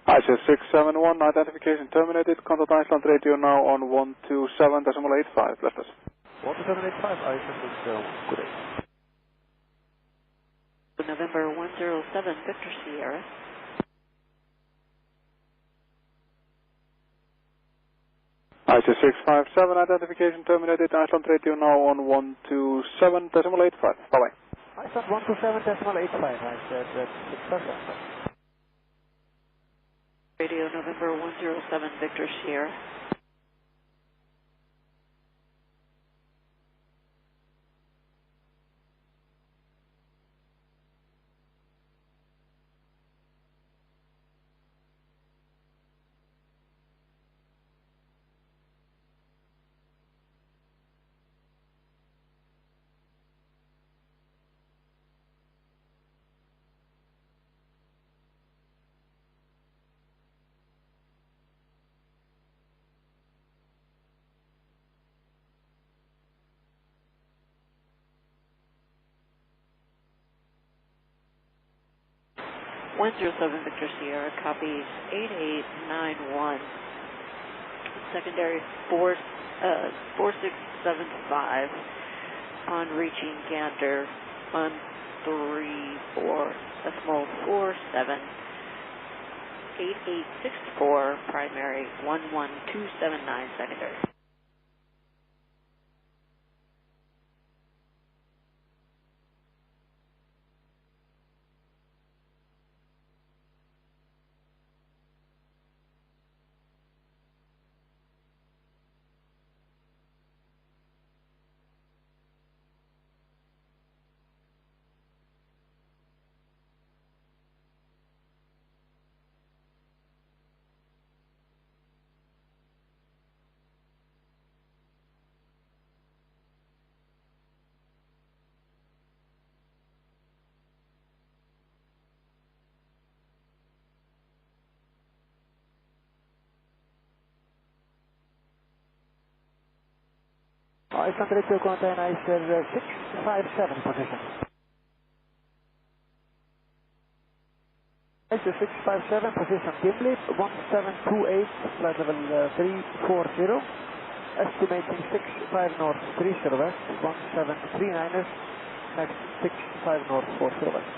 IC671, identification terminated. Contact Iceland radio now on 127.85. Bless us. 12785, IC671, good day. November 107, Victor Sierra. IC657, identification terminated. Iceland radio now on 127.85. Bye-bye. Iceland 127.85, I said 657. Radio November 107, Victor Sierra. (107) Victor Sierra, copies 8891, secondary 4675, on reaching Gander 134, decimal 47, 8864, primary 11279, secondary. Iceland radio contact ICE 657 position. ICE 657 position Gimli 1728, flight level 340, estimating 65 north 30 west, 1739ers, next 65 north 40 west.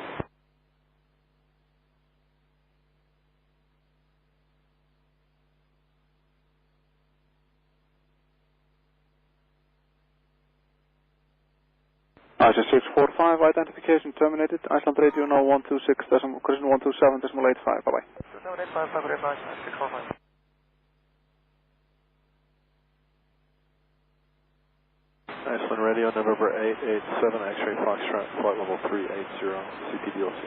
IC645, identification terminated. Iceland radio now 127.85. Bye-bye. 2785, very much, 645. Iceland radio, November 887, X-ray Foxtrot, flight level 380, CPDLC.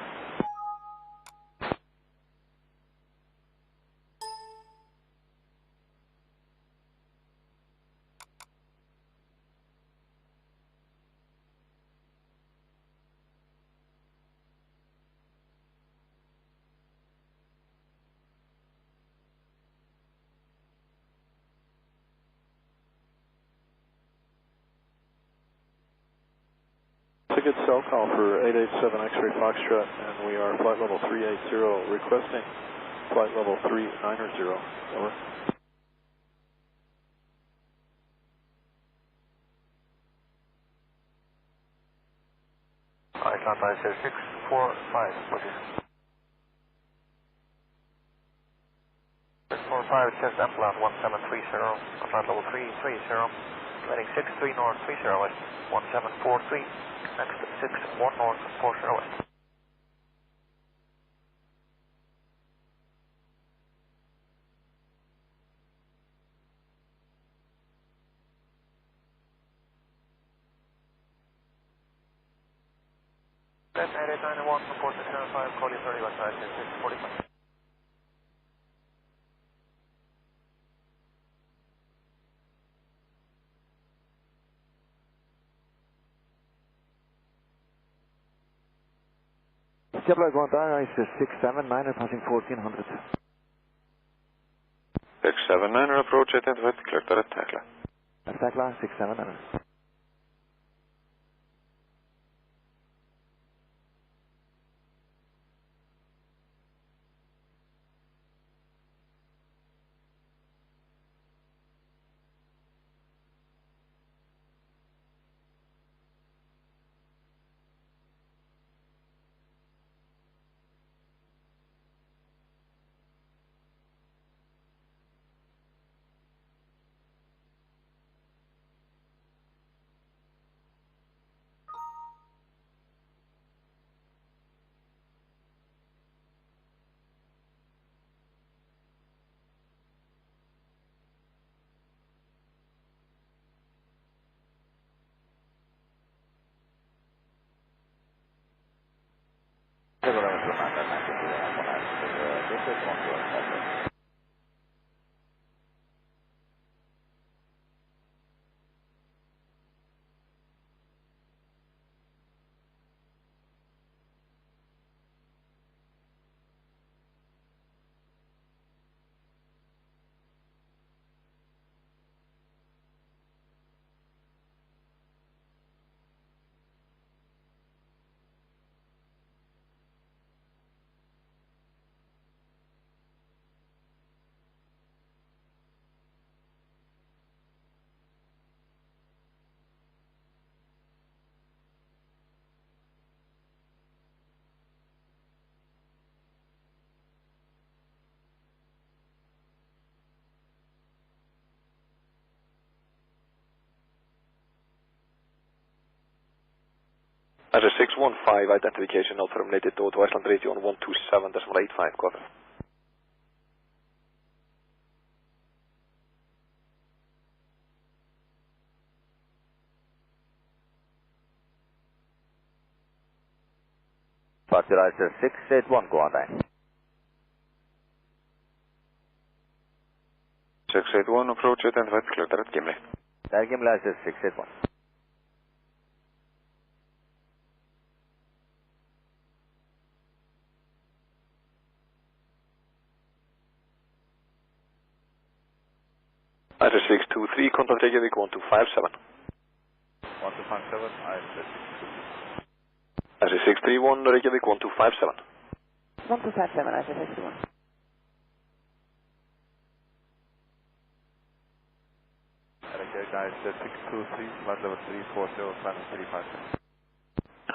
Ticket cell call for 887 X-ray Foxtrot, and we are flight level 380, requesting flight level 390, over. Iceland ICE 645 position. 645, chest Emplan 1730, flight level 330, heading 63 north 30 west, 1743. Next, 61 north, 40 west. That's 8891, support 605, call you 30 west, 645. Jabla Guadara is 679, passing 1400. 679, approach 820, clear to Tekla. Tekla 679. As a 615, identification not terminated to Iceland radio on 127.85, copy. Fertilizer 681, go on time. 681, approach identified, clear direct Gimli. Direct Gimli is 681. As a 623, contact Reykjavik 1257. 1257, As a 631, Reykjavik 1257. 1257, I said 61. Okay, guys, 623, flight level 340, final 357.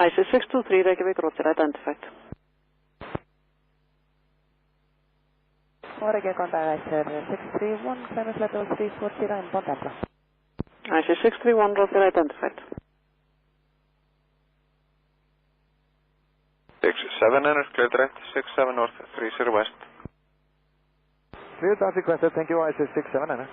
I said 623, Reykjavik, roger, identified. Orege contact sir 631, climate level 340 in Pontempla. I said 631, roger, identified. 67 enter, clear direct, 67 north, 30 west. Clear that requested, thank you, I say 67, enter.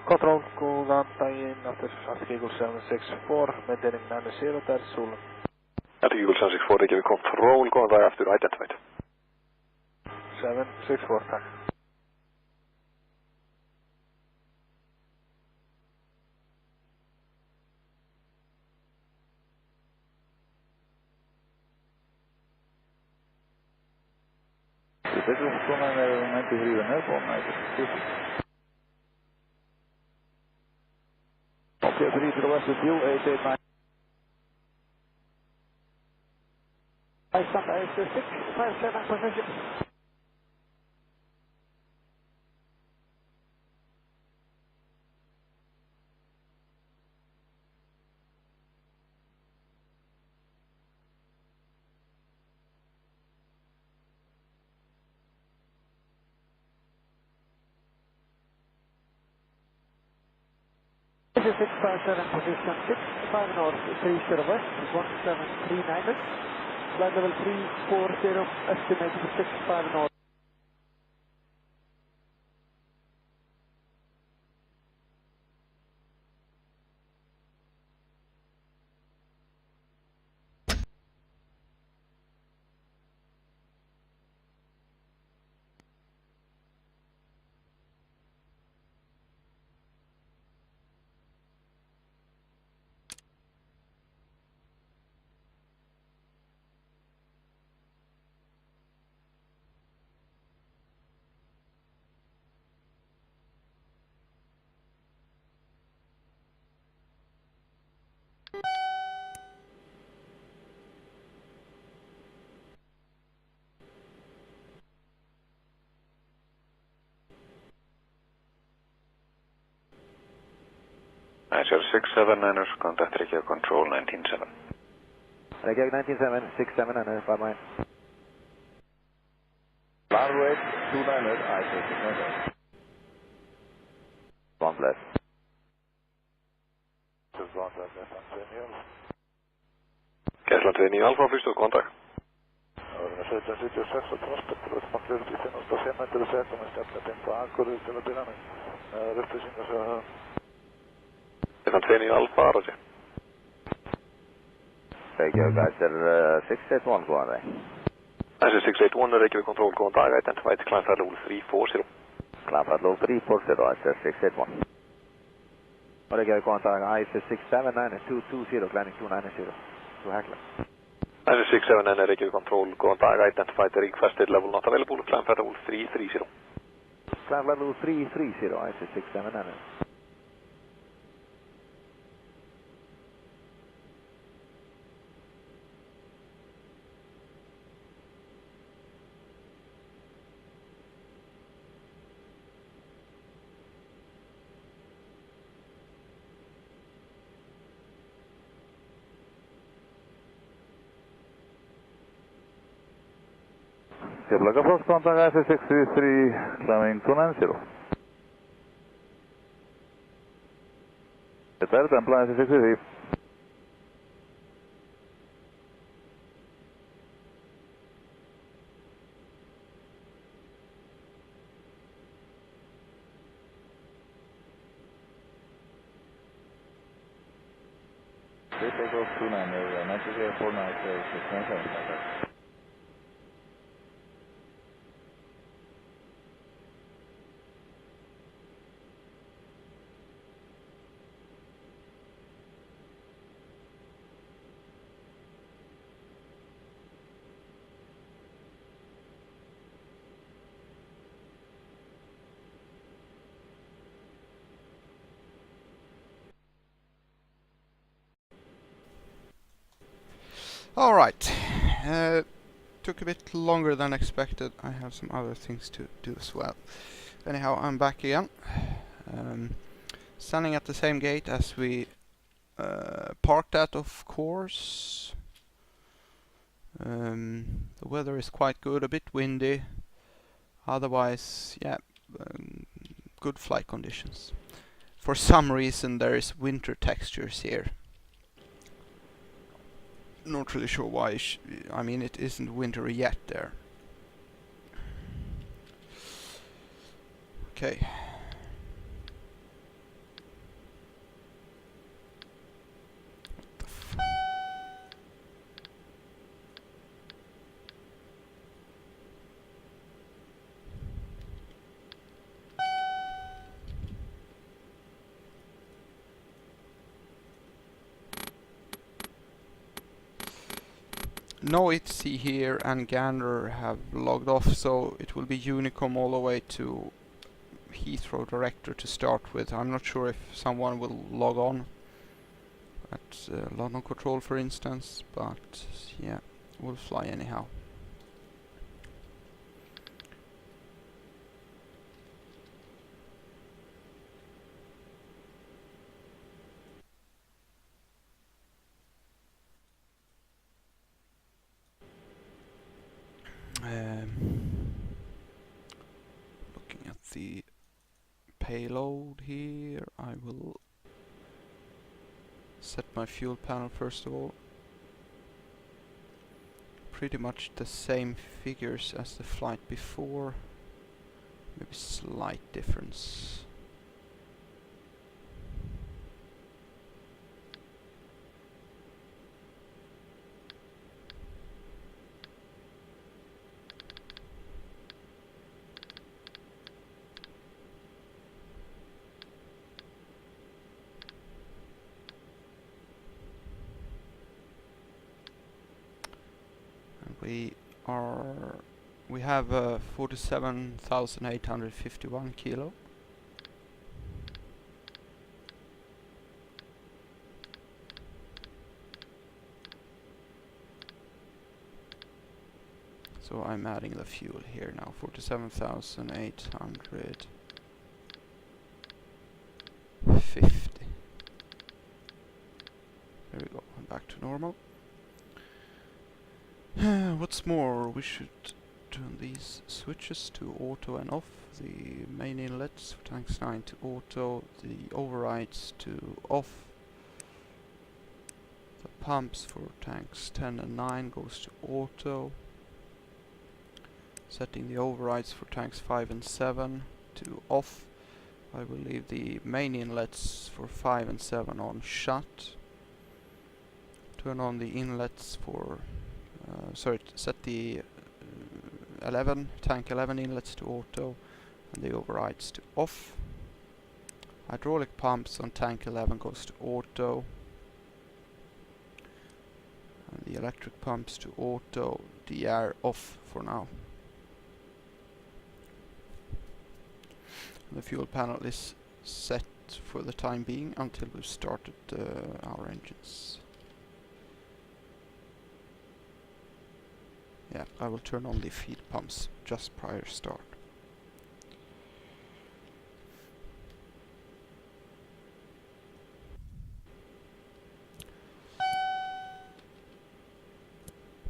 Control, cool down, tie in after Atlantic Eagle 764, maintaining 90, that's Zulu. Atlantic Eagle 764, Reykjavik control, going by after identified. 764, tack. This is Concorde 93 and airborne, 96. Okay, 3 to the west with you, 889. I stop IS657 position. This is 657 position 65 north, 30 west, 1739. Flight level 340, estimated 65 north. Niger 679ers, contact Reykjavik control 197. Reykjavik 197, 679ers, bye bye. Runway 29, I-6 One left. Just one left, Antonio. Kessler 29 Alfa, förstå kontakt. Organisationen 76 och transporter som har i sin station till det sätt om en stäpplat in på Concorde till att börja med. Resten så... Kessler 29 Alfa, Roger. Reykjavik Kaiser 681 går han dig. Niger 681, Reykjavik control, contact identified, climb flight level 340. Climb flight level 340, Kaiser 681. Reykjavik contact ISS 679 220, landing 290 to Hackler. Niger 679, Reykjavik control, contact identified, requested level not available, climb flight level 330. Climb flight level 330, ISS 679. Keflavík approach contact IC633, climbing 290. Get there, Templar IC633. Take off 29, 90, 49, 697. All right. Took a bit longer than expected. I have some other things to do as well. Anyhow, I'm back again. Standing at the same gate as we parked at, of course. The weather is quite good, a bit windy. Otherwise, yeah, good flight conditions. For some reason there is winter textures here. Not really sure why. I mean, it isn't winter yet there. Okay. no ITC here and Gander have logged off, so it will be Unicom all the way to Heathrow Director to start with. I'm not sure if someone will log on at London Control, for instance, but yeah, we'll fly anyhow. Looking at the payload here, I will set my fuel panel first of all. Pretty much the same figures as the flight before, maybe slight difference. We have 47,851 kilo. So I'm adding the fuel here now, 47,850. There we go, I'm back to normal. What's more, we should turn these switches to auto and off, the main inlets for tanks 9 to auto, the overrides to off, the pumps for tanks 10 and 9 goes to auto, setting the overrides for tanks 5 and 7 to off. I will leave the main inlets for 5 and 7 on shut, turn on the inlets for set the tank 11 inlets to auto and the overrides to off. Hydraulic pumps on tank 11 goes to auto and the electric pumps to auto, the air off for now. And the fuel panel is set for the time being until we've started our engines. Yeah, I will turn on the feed pumps just prior start.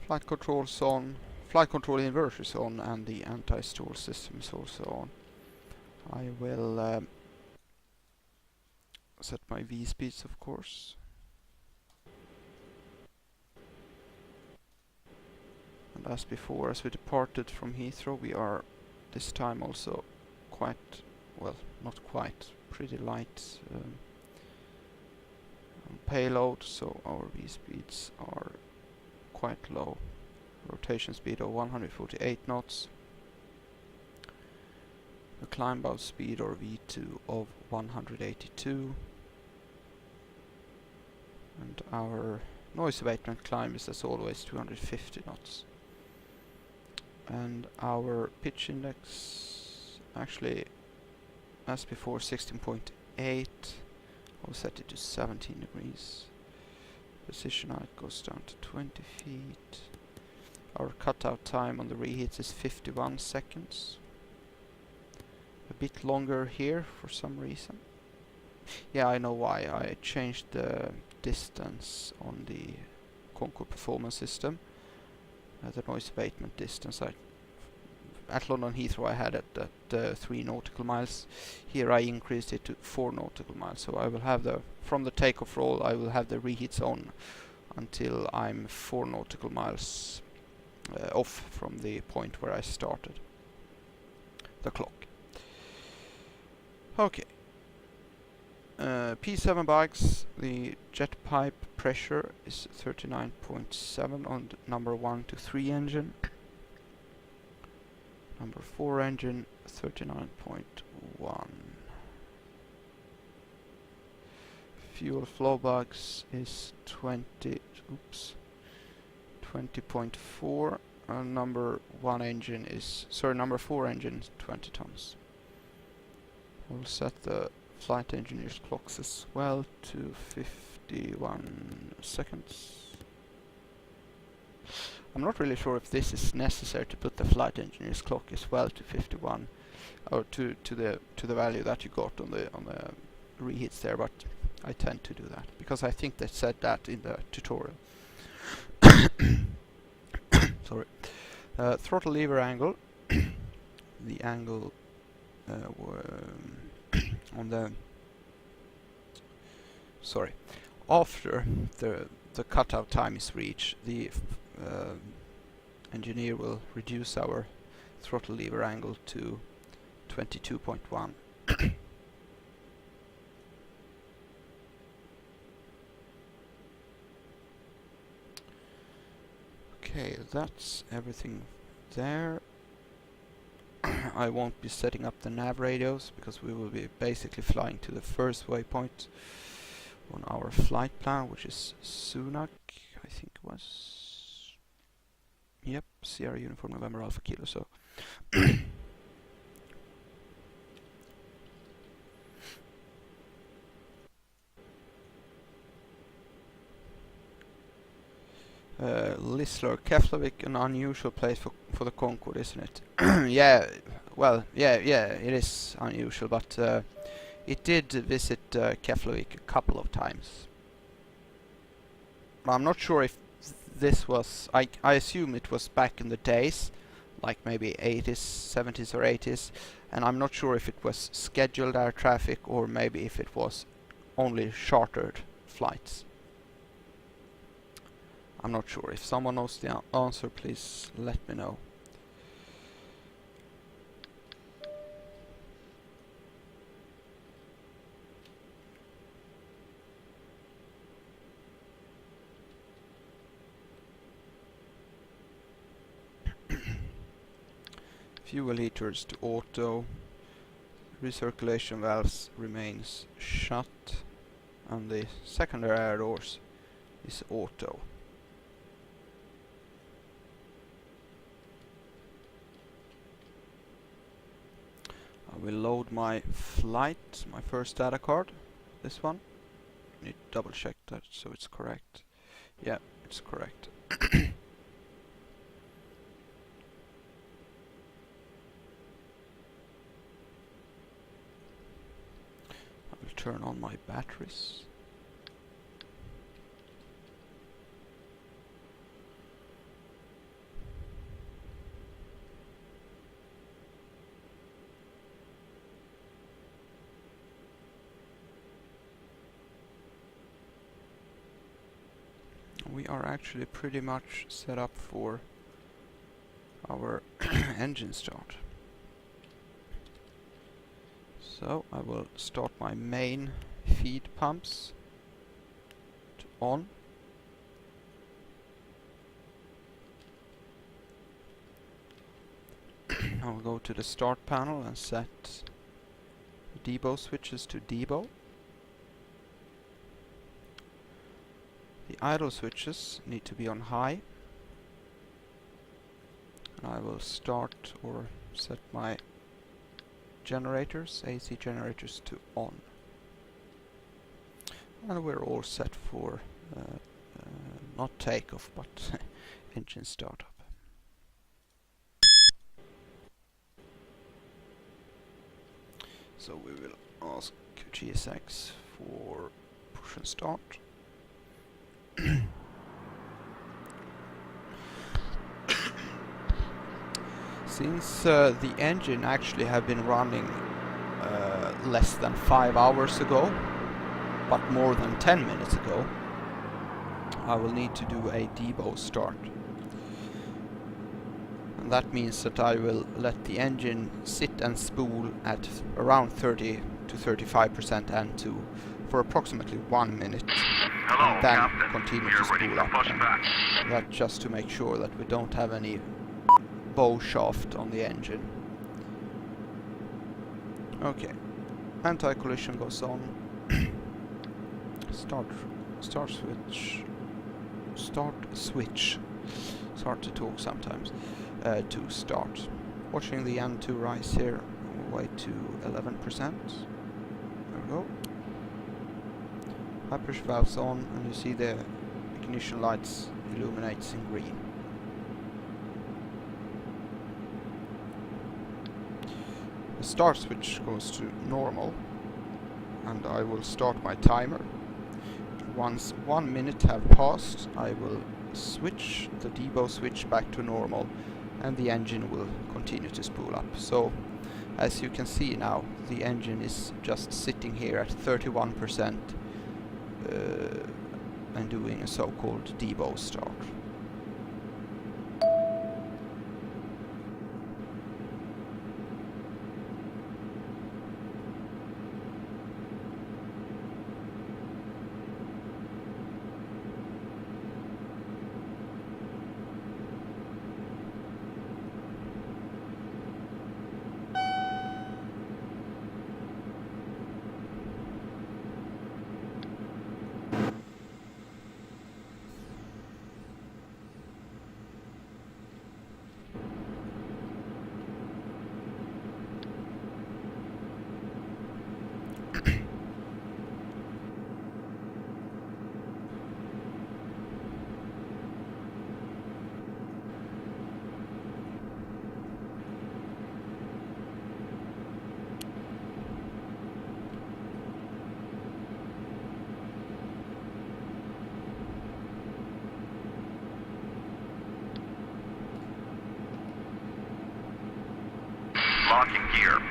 Flight control's on, flight control inverter is on, and the anti-stall system is also on. I will set my V speeds, of course. And as before, as we departed from Heathrow, we are this time also quite, well, not quite, pretty light on payload, so our V speeds are quite low. Rotation speed of 148 knots. The climb out speed or V2 of 182. And our noise abatement climb is as always 250 knots. And our pitch index, actually, as before, 16.8. I'll set it to 17 degrees. Position height goes down to 20 feet. Our cutout time on the reheats is 51 seconds. A bit longer here for some reason. Yeah, I know why. I changed the distance on the Concorde performance system. The noise abatement distance at London Heathrow I had it at 3 nautical miles. Here I increased it to 4 nautical miles. So I will have from the takeoff roll I will have the reheats on until I'm 4 nautical miles off from the point where I started the clock. Okay. P7 bikes, the jet pipe pressure is 39.7 on the number 1 to 3 engine. Number 4 engine 39.1. Fuel flow bugs is 20.4. Number 1 engine is, sorry, number 4 engine is 20 tons. I will set the flight engineer's clocks as well to 51 seconds. I'm not really sure if this is necessary to put the flight engineer's clock as well to 51, or to the value that you got on the reheats there, but I tend to do that because I think they said that in the tutorial. Sorry. Throttle lever angle. The angle on the after the cutout time is reached, the engineer will reduce our throttle lever angle to 22.1. Okay, that's everything there. I won't be setting up the nav radios because we will be basically flying to the first waypoint on our flight plan, which is Sunak, I think it was. Yep, Sierra Uniform November Alpha Kilo. So Lisler, Keflavik, an unusual place for the Concorde, isn't it? Yeah, well, yeah, it is unusual, but it did visit Keflavik a couple of times. I'm not sure if this was, I assume it was back in the days, like maybe 80s, 70s or 80s, and I'm not sure if it was scheduled air traffic or maybe if it was only chartered flights. I'm not sure. If someone knows the answer, please let me know. Fuel heaters to auto. Recirculation valves remains shut, and the secondary air doors is auto. I will load my flight, my first data card, this one. Need to double check that so it's correct. Yeah, it's correct. I will turn on my batteries. We are actually pretty much set up for our engine start. So I will start my main feed pumps to on. I will go to the start panel and set DBO switches to DBO. The idle switches need to be on high. And I will start or set my generators, AC generators, to on. And we're all set for not takeoff but engine startup. So we will ask GSX for push and start. Since the engine actually have been running less than 5 hours ago, but more than 10 minutes ago, I will need to do a DBO start. And that means that I will let the engine sit and spool at around 30 to 35% N2 for approximately 1 minute. Hello, and then Captain. continue You're to ready spool for up. push back. That just to make sure that we don't have any bow shaft on the engine. Okay, anti-collision goes on. Start switch It's hard to talk sometimes. To start. Watching the N2 rise here, all the way to 11%. There we go. High pressure valves on, and you see the ignition lights illuminates in green. The start switch goes to normal, and I will start my timer. Once 1 minute have passed, I will switch the DBAW switch back to normal, and the engine will continue to spool up. So, as you can see now, the engine is just sitting here at 31% and doing a so-called DBAW start. Locking gear.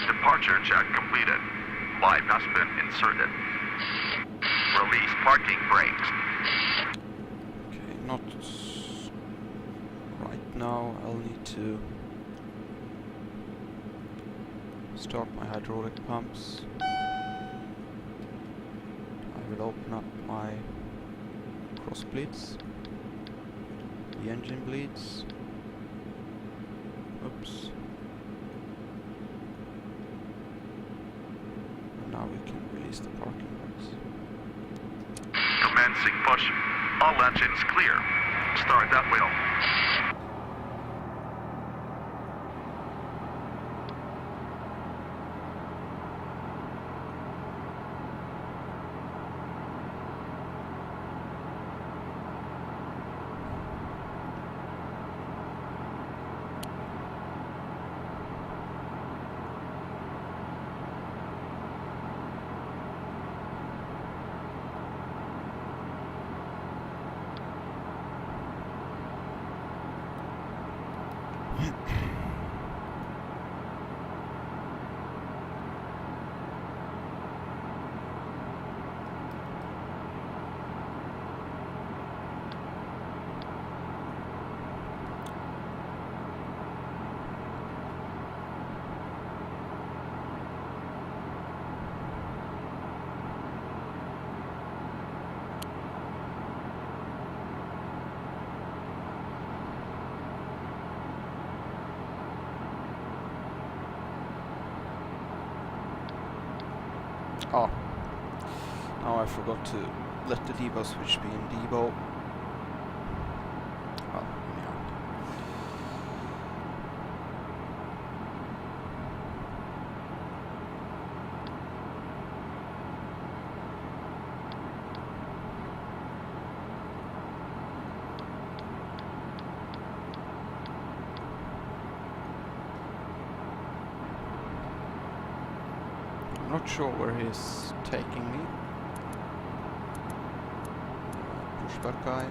Departure check completed. Live has been inserted. Release parking brakes. Okay, not right now. I'll need to start my hydraulic pumps. I will open up my cross bleeds, the engine bleeds. Oops. Now we can release the parking brakes. Commencing push. All engines clear. Start that wheel. Oh, now I forgot to let the DBAW switch be in DBAW. Oh, yeah. I'm not sure where he's taking me. Pushback guy,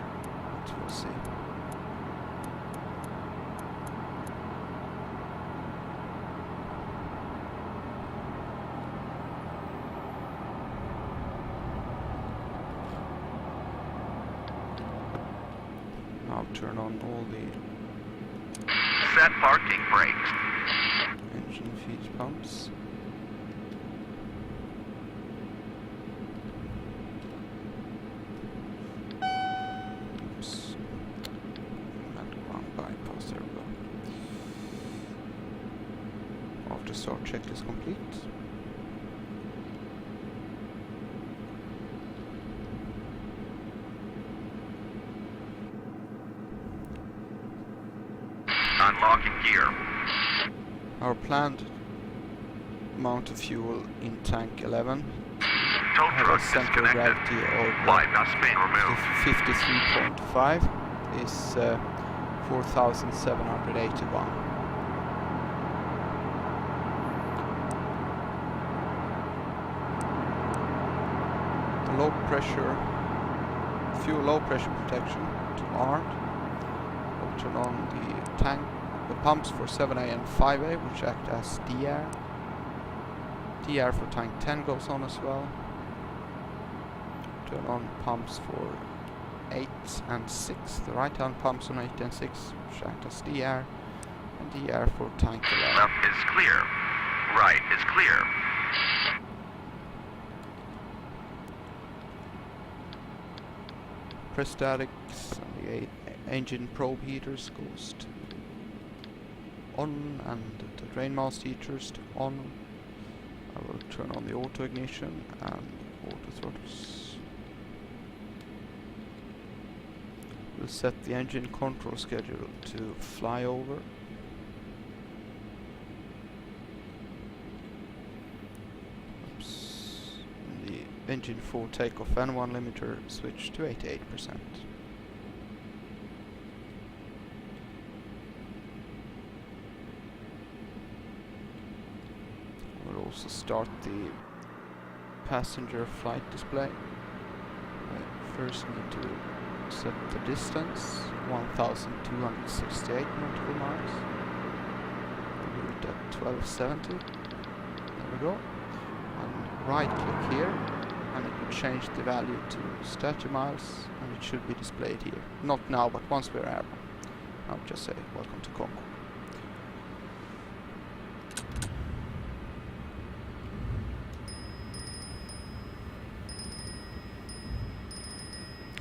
but we'll see. Now turn on all the Set parking brakes. Engine feed pumps. Oops. And one bypass, there we go. After start checklist complete. Unlocking gear. Our planned amount of fuel in tank 11 Tow has a truck center of disconnected. gravity of Bypass pin removed. 53.5 is 4,781. The low pressure fuel low pressure protection to armed. We'll turn on the pumps for 7A and 5A, which act as DR. DR for tank 10 goes on as well. Turn on pumps for 8 and 6, the right hand pumps on 8 and 6, which act as DR, and DR for tank 11. Left is clear. Right is clear. Press statics and the engine probe heaters goes to on, and the drain mast heaters to on. I will turn on the auto ignition and auto throttles. We'll set the engine control schedule to flyover. Oops. And the engine for takeoff N1 limiter switch to 88%. We'll also start the passenger flight display. I first need to set the distance, 1,268 nautical miles. We'll do it at 1270. There we go. And right click here, and it will change the value to statute miles, and it should be displayed here. Not now, but once we're airborne. I'll just say welcome to Concorde.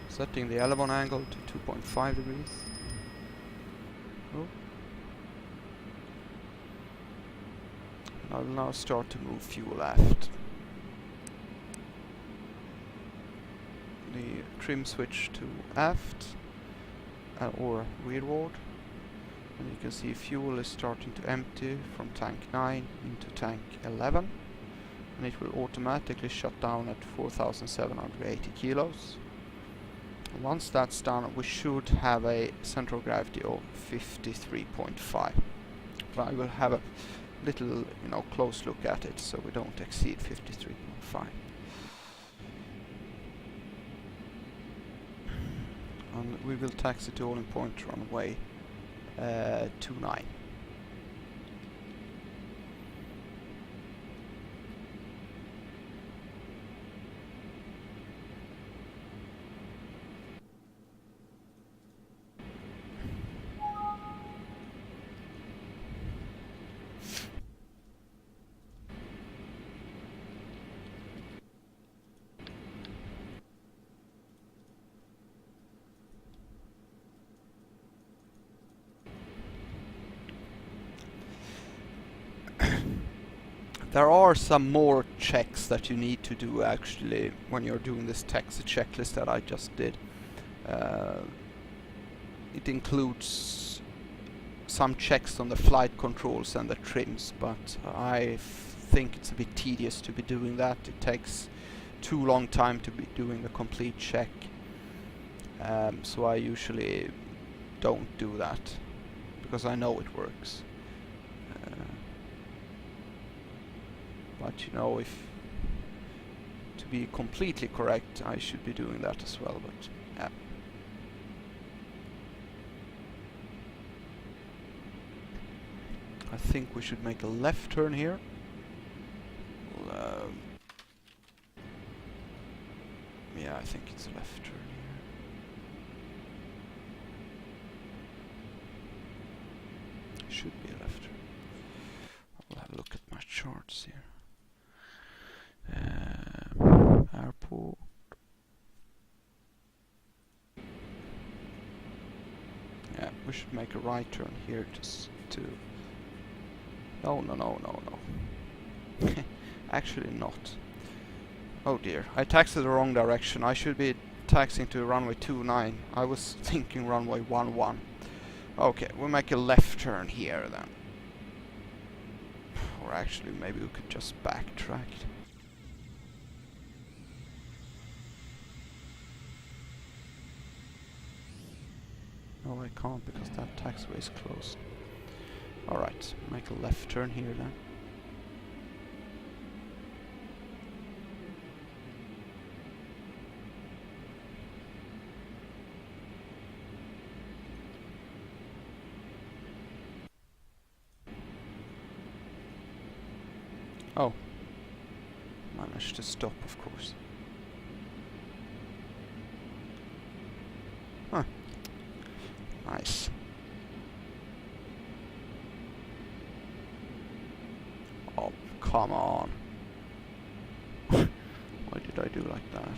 Setting the elevation angle to 2.5 degrees. Oh. I will now start to move fuel aft. The trim switch to aft or rearward, and you can see fuel is starting to empty from tank 9 into tank 11, and it will automatically shut down at 4,780 kilos. Once that's done, we should have a center of gravity of 53.5. But I will have a little, close look at it so we don't exceed 53.5. And we will taxi to all-in point runway 29. There are some more checks that you need to do actually when you're doing this taxi checklist that I just did. It includes some checks on the flight controls and the trims, but I think it's a bit tedious to be doing that. It takes too long time to be doing the complete check, so I usually don't do that because I know it works. But if to be completely correct, I should be doing that as well, but yeah. I think we should make a left turn here. Yeah, I think it's a left turn here. should be a left turn. I'll have a look at my charts here. Airport. Yeah, we should make a right turn here just to... No. Actually not. Oh dear, I taxied the wrong direction. I should be taxiing to runway 29. I was thinking runway 11. Okay, we'll make a left turn here then. Or actually, maybe we could just backtrack. No, I can't because that taxiway is closed. Alright, make a left turn here then. Oh, managed to stop, of course. Huh. Nice. Oh, come on. Why did I do like that?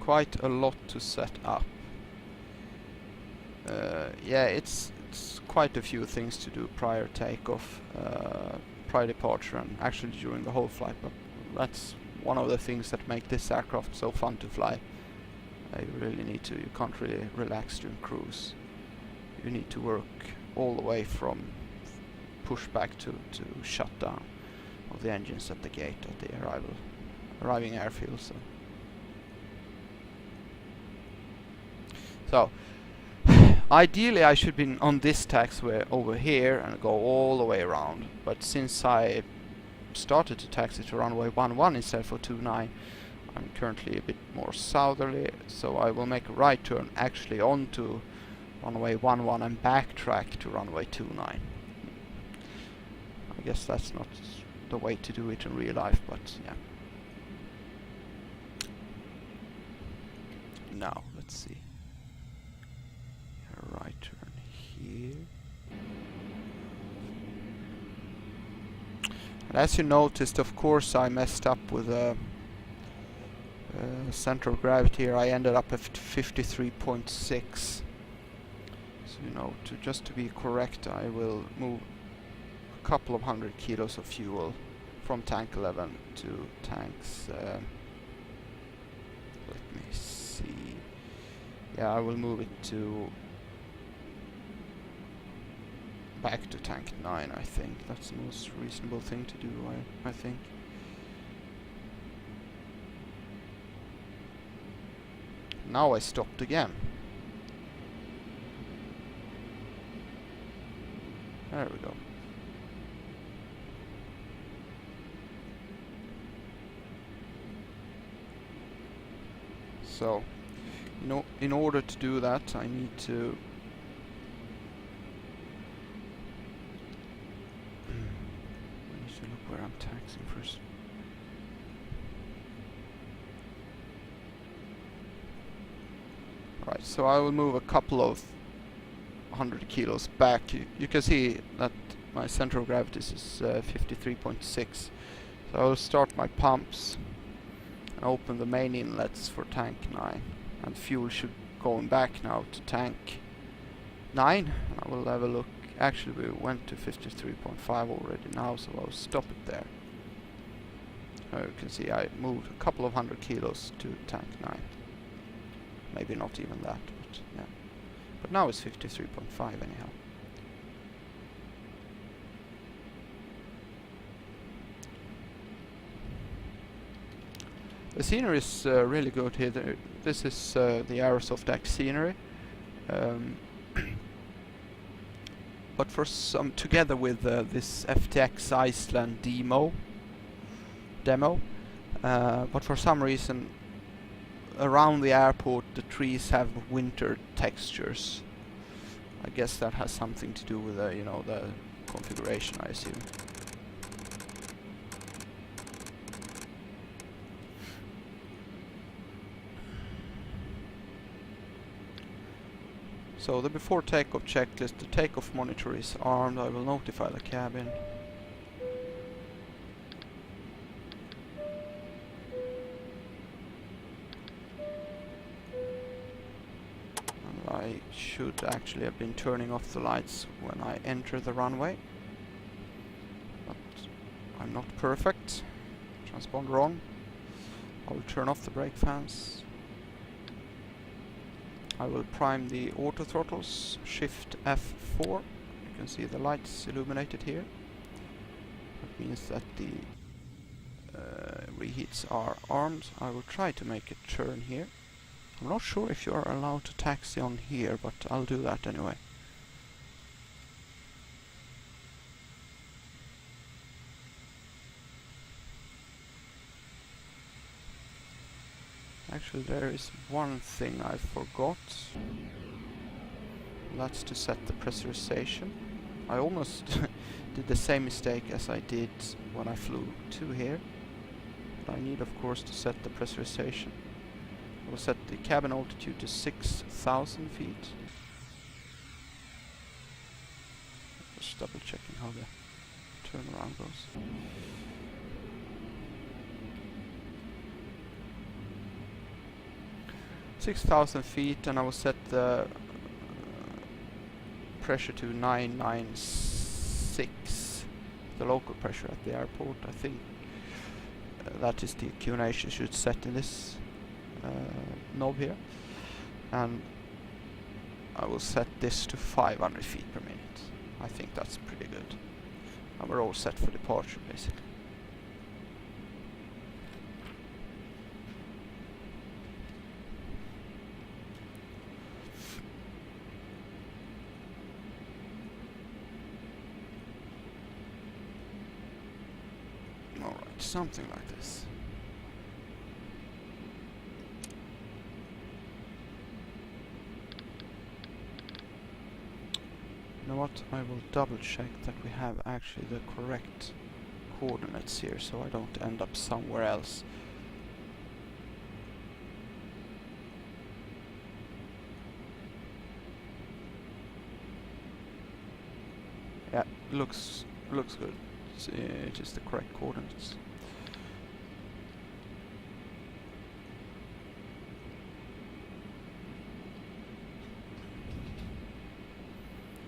Quite a lot to set up. Yeah, it's quite a few things to do prior takeoff, prior departure, and actually during the whole flight. But that's one of the things that make this aircraft so fun to fly. You really need to. You can't really relax during cruise. You need to work all the way from pushback to shutdown of the engines at the gate at the arriving airfield. So ideally I should be on this taxiway over here and go all the way around, but since I started to taxi to runway 11 instead for 29, I'm currently a bit more southerly, so I will make a right turn actually onto runway 11 and backtrack to runway 29. I guess that's not the way to do it in real life, but yeah. Now, let's see. Right turn here. And as you noticed, of course, I messed up with the center of gravity here. I ended up at 53.6. So, you know, just to be correct, I will move a couple of 100 kilos of fuel from tank 11 to tanks. Let me see. Yeah, I will move it to back to tank 9, I think. That's the most reasonable thing to do, I think. Now I stopped again. There we go. So, in order to do that, I need to look where I'm taxiing first. Right, so I will move a couple of 100 kilos back. You can see that my center of gravity is 53.6. So I will start my pumps and open the main inlets for tank 9. And fuel should going back now to tank 9. I will have a look. Actually, we went to 53.5 already now, so I'll stop it there. You can see I moved a couple of 100 kilos to tank 9. Maybe not even that, but yeah. But now it's 53.5 anyhow. The scenery is really good here. This is the Aerosoft X scenery. But for some, together with this FTX Iceland demo, but for some reason around the airport the trees have winter textures. I guess that has something to do with the configuration, I assume. So the before takeoff checklist, the takeoff monitor is armed. I will notify the cabin. And I should actually have been turning off the lights when I enter the runway. But I'm not perfect. Transponder on. I will turn off the brake fans. I will prime the auto throttles, shift F4. You can see the lights illuminated here. That means that the reheats are armed. I will try to make a turn here. I'm not sure if you are allowed to taxi on here, but I'll do that anyway. Actually, there is one thing I forgot. That's to set the pressurization. I almost did the same mistake as I did when I flew to here. But I need, of course, to set the pressurization. I will set the cabin altitude to 6,000 feet. Just double checking how the turnaround goes. 6,000 feet, and I will set the pressure to 996, the local pressure at the airport. I think that is the Q&A you should set in this knob here, and I will set this to 500 feet per minute. I think that's pretty good, and we're all set for departure basically. Something like this. You know what? I will double check that we have actually the correct coordinates here, so I don't end up somewhere else. Yeah, looks good. It is the correct coordinates.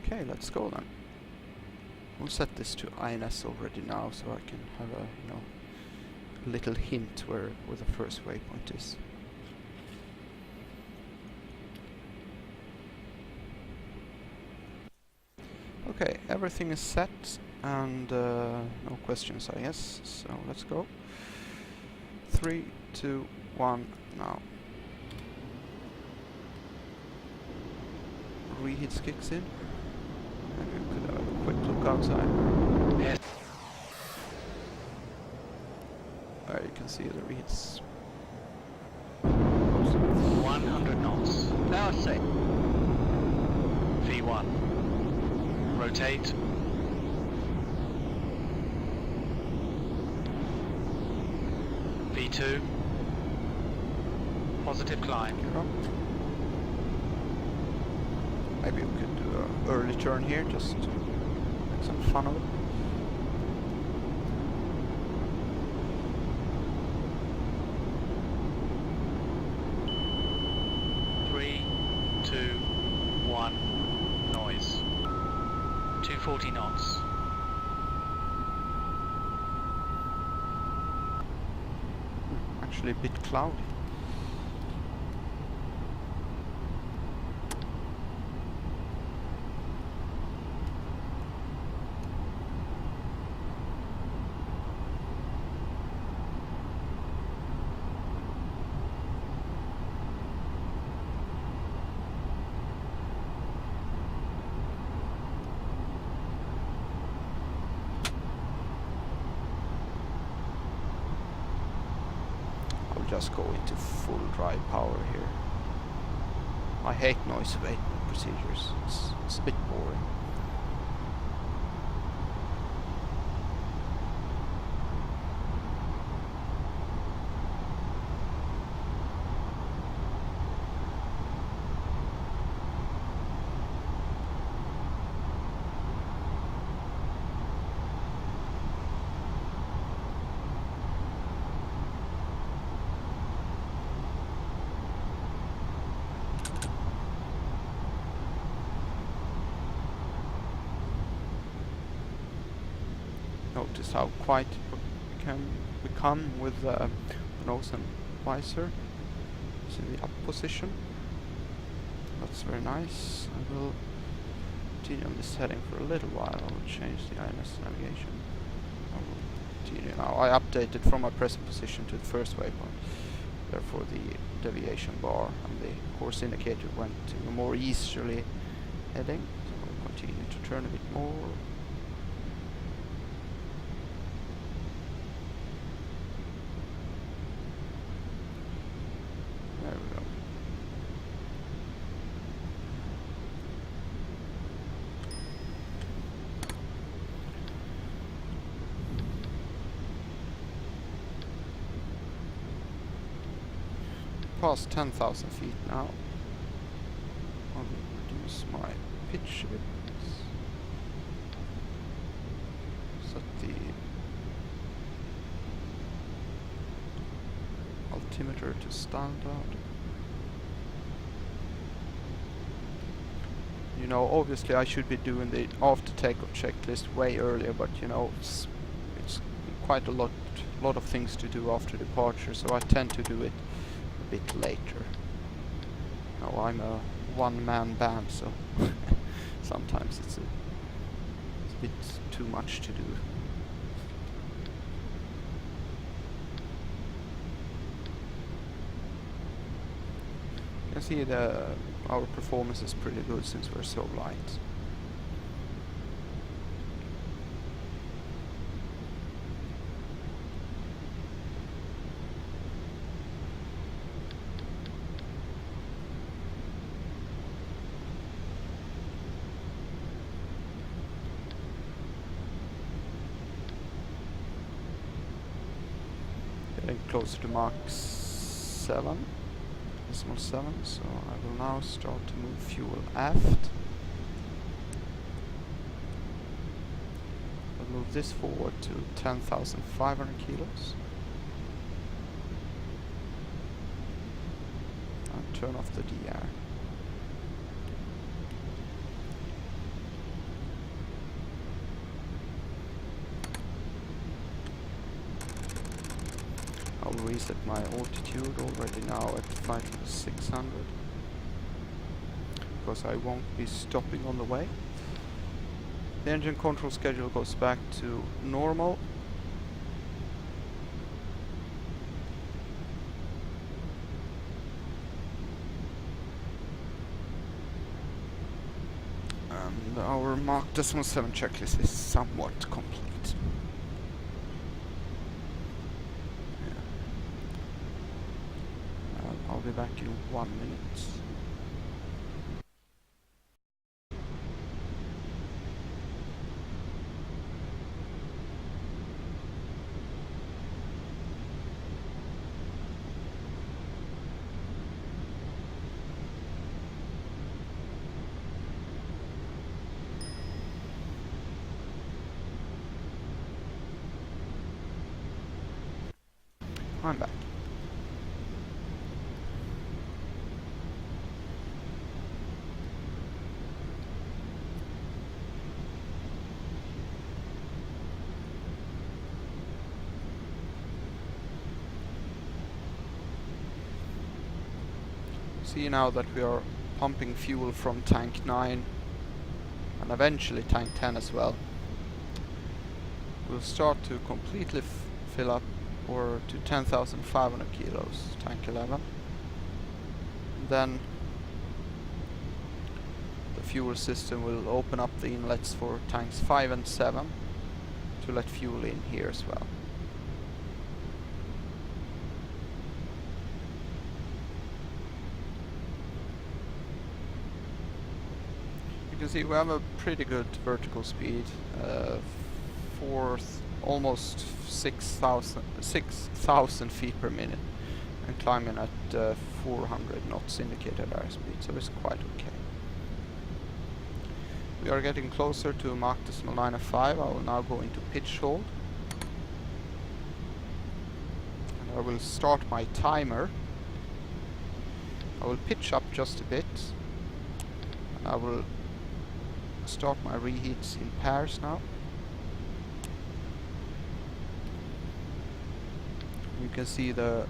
Okay, let's go then. We'll set this to INS already now, so I can have a little hint where the first waypoint is. Okay, everything is set, and no questions, I guess. So let's go. 3, 2, 1, now. Reheats kicks in. And we could have a quick look outside. Yes. There you can see the reheats. 100 knots. Now set. V1. Rotate. V2. Positive climb. Maybe we could do an early turn here, just to make some fun of it. Three, 2, 1, noise. 240 knots. Actually a bit cloudy. Just go into full dry power here. I hate noise abatement procedures. It's a bit boring. notice how quiet it can become with the nose and visor. It's in the up position. That's very nice. I will continue on this setting for a little while. I will change the INS navigation. I will continue now. I updated from my present position to the first waypoint. Therefore the deviation bar and the course indicator went to a more easterly heading. So I will continue to turn a bit more. There we go. Past 10,000 feet now. I will reduce my pitch a bit. Set the altimeter to standard. You know, obviously I should be doing the after takeoff checklist way earlier, but you know, it's quite a lot of things to do after departure, so I tend to do it a bit later. Now I'm a one-man band, so sometimes it's a bit too much to do. You can see our performance is pretty good since we're so light. Getting closer to Mach 7. Decimal 7, so I will now start to move fuel aft. I'll move this forward to 10,500 kilos. And turn off the DR. I'll reset my altitude already now at 5,600 because I won't be stopping on the way. The engine control schedule goes back to normal. And our Mach 7 checklist is somewhat complete. I'll be back in 1 minute. I'm back. See now that we are pumping fuel from tank 9 and eventually tank 10 as well. We'll start to completely fill up or to 10,500 kilos, tank 11. Then the fuel system will open up the inlets for tanks 5 and 7 to let fuel in here as well. You can see we have a pretty good vertical speed, almost 6,000 feet per minute, and climbing at 400 knots indicated airspeed, so it's quite okay. We are getting closer to Mach 905. I will now go into pitch hold, and I will start my timer. I will pitch up just a bit, and I will start my reheats in pairs now. You can see the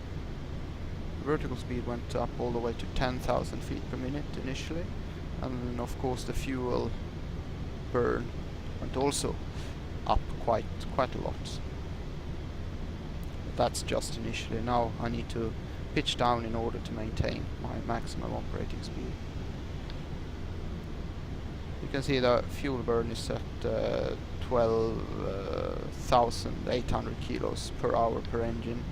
vertical speed went up all the way to 10,000 feet per minute initially, and then of course the fuel burn went also up quite a lot. But that's just initially. Now I need to pitch down in order to maintain my maximum operating speed. You can see the fuel burn is at 12,800 kilos per hour per engine.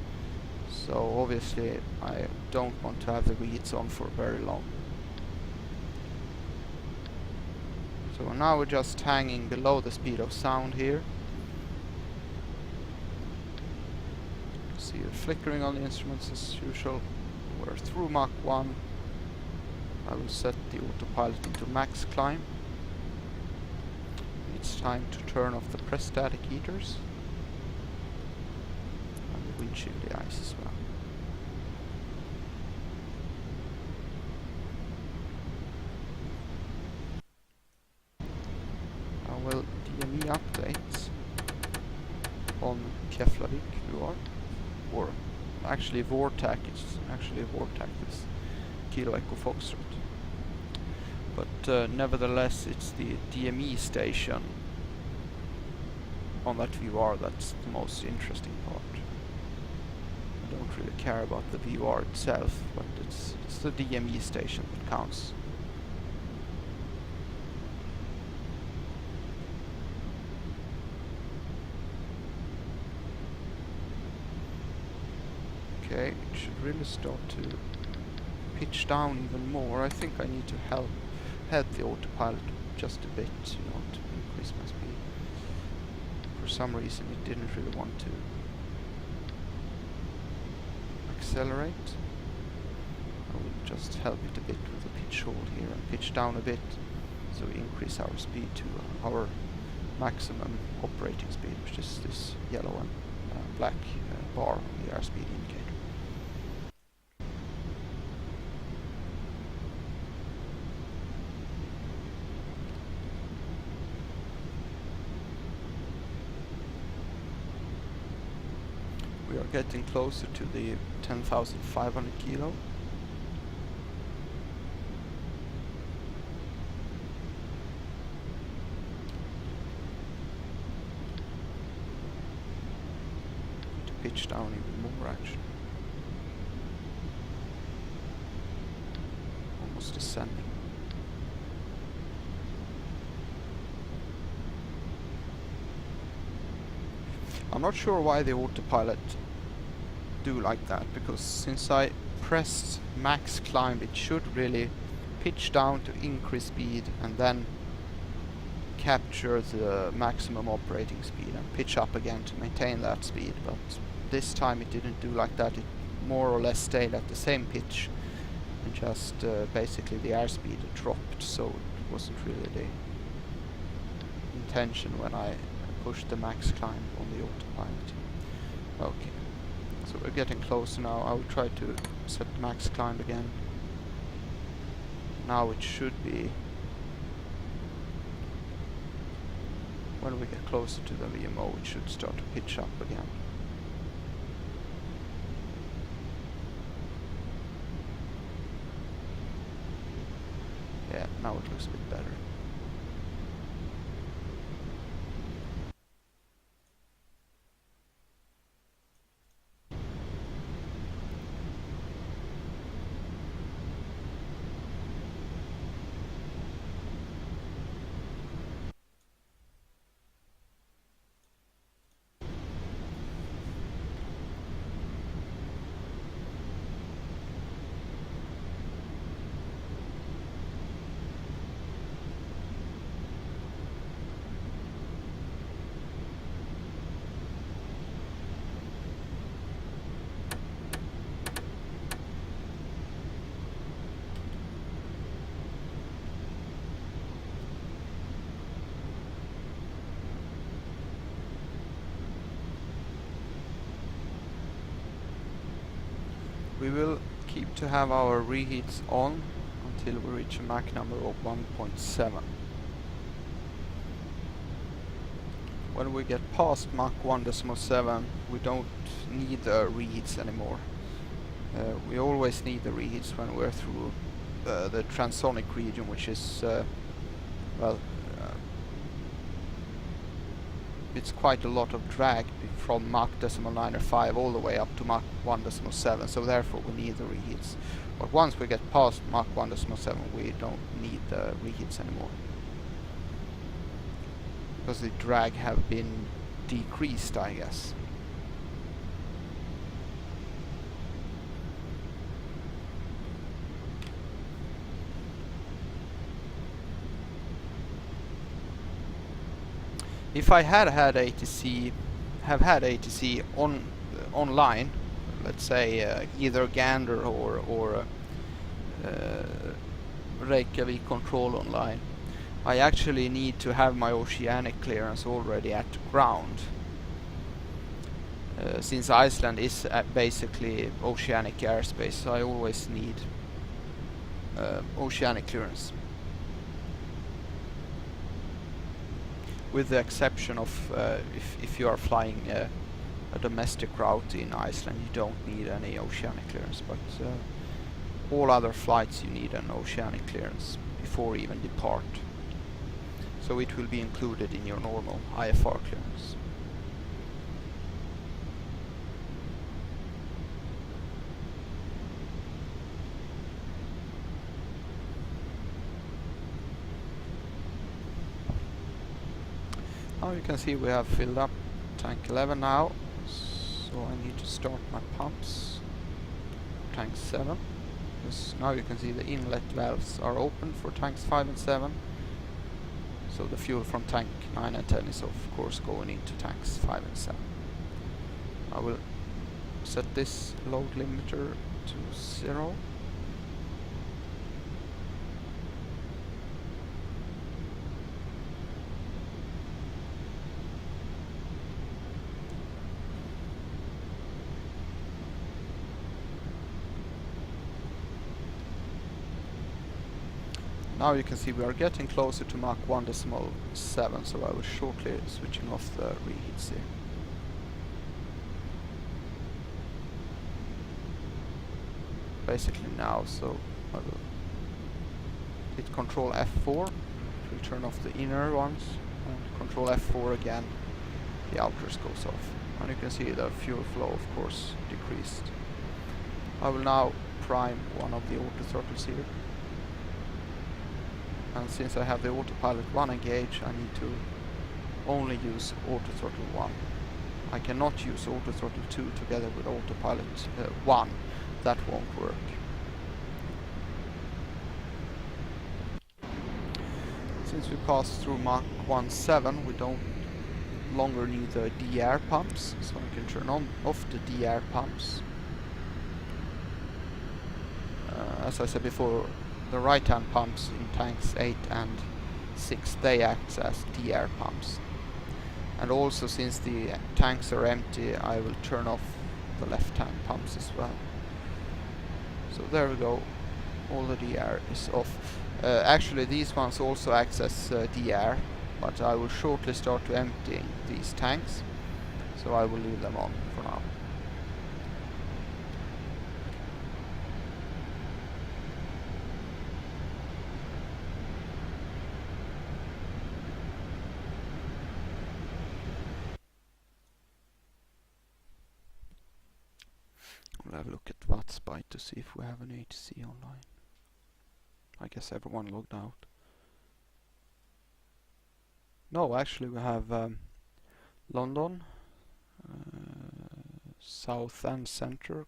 So obviously I don't want to have the reeds on for very long. So now we're just hanging below the speed of sound here. See the flickering on the instruments as usual. We're through Mach 1. I will set the autopilot into max climb. It's time to turn off the press static heaters and the windshield de-ice as well. I will DME update on BIKF-EGLL, or actually Vortac, it's actually Vortac, this Kilo Echo Foxtrot. But nevertheless, it's the DME station on that VOR that's the most interesting part. I don't really care about the VOR itself, but it's the DME station that counts. Okay, it should really start to pitch down even more. I think I need to help the autopilot just a bit, you know, to increase my speed. For some reason it didn't really want to accelerate. I will just help it a bit with the pitch hold here and pitch down a bit, so we increase our speed to our maximum operating speed, which is this yellow and black bar on the airspeed indicator. We are getting closer to the 10,500 kilo. To pitch down even more actually. Almost descending. I'm not sure why the autopilot do like that, because since I pressed max climb, it should really pitch down to increase speed and then capture the maximum operating speed and pitch up again to maintain that speed. But this time it didn't do like that. It more or less stayed at the same pitch, and just basically the airspeed dropped, so it wasn't really the intention when I pushed the max climb on the autopilot. Okay, so we're getting closer now. I will try to set max climb again. Now it should be, when we get closer to the VMO, it should start to pitch up again. Yeah, now it looks a bit better. We will keep to have our reheats on until we reach a Mach number of 1.7. when we get past Mach 1.7, we don't need the reheats anymore. We always need the reheats when we're through the transonic region, which is well, it's quite a lot of drag from Mach 0.905 all the way up to Mach 1.7, so therefore we need the reheats. But once we get past Mach 1.7, we don't need the reheats anymore, because the drag have been decreased, I guess. If I had ATC online, let's say either Gander or Reykjavik Control online, I actually need to have my oceanic clearance already at ground. Since Iceland is basically oceanic airspace, I always need oceanic clearance. With the exception of if you are flying a domestic route in Iceland, you don't need any oceanic clearance, but all other flights you need an oceanic clearance before even depart. So it will be included in your normal IFR clearance. Now you can see we have filled up tank 11 now, so I need to start my pumps. Tank 7. Because now you can see the inlet valves are open for tanks 5 and 7. So the fuel from tank 9 and 10 is of course going into tanks 5 and 7. I will set this load limiter to 0. Now you can see we are getting closer to Mach 1.7, so I will shortly switching off the reheats here. Basically now, so I will hit Control F4 to turn off the inner ones, and Control F4 again, the outers goes off. And you can see the fuel flow of course decreased. I will now prime one of the auto throttles here. And since I have the autopilot 1 engaged, I need to only use auto throttle 1. I cannot use auto throttle 2 together with autopilot 1. That won't work. Since we passed through Mach 1.7, we don't longer need the DR pumps, so I can turn off the DR pumps. As I said before, the right-hand pumps in tanks 8 and 6, they act as DR pumps. And also, since the tanks are empty, I will turn off the left-hand pumps as well. So there we go, all the DR is off. Actually these ones also act as DR, but I will shortly start to empty these tanks, so I will leave them on for now. We'll have a look at VATSIM to see if we have an ATC online. I guess everyone logged out. No, actually we have London, South and Centre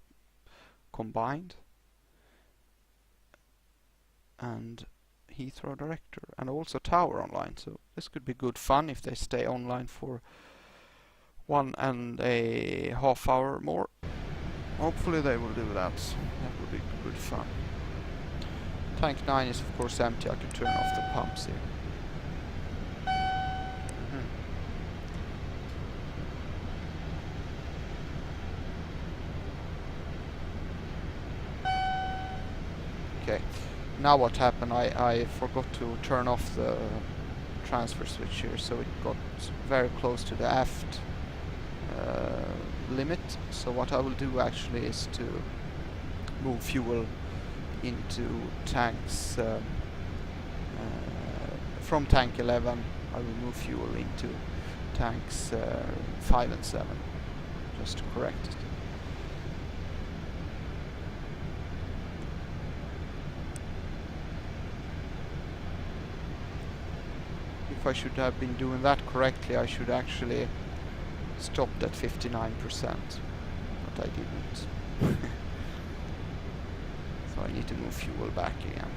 combined, and Heathrow Director, and also Tower online. So this could be good fun if they stay online for 1.5 hours more. Hopefully they will do that. That would be good fun. Tank 9 is of course empty. I can turn off the pumps here. Okay, now what happened, I forgot to turn off the transfer switch here, so it got very close to the aft limit. So what I will do actually is to move fuel into tanks from tank 11. I will move fuel into tanks 5 and 7 just to correct it. If I should have been doing that correctly, I should actually stopped at 59%, but I didn't. So I need to move fuel back again.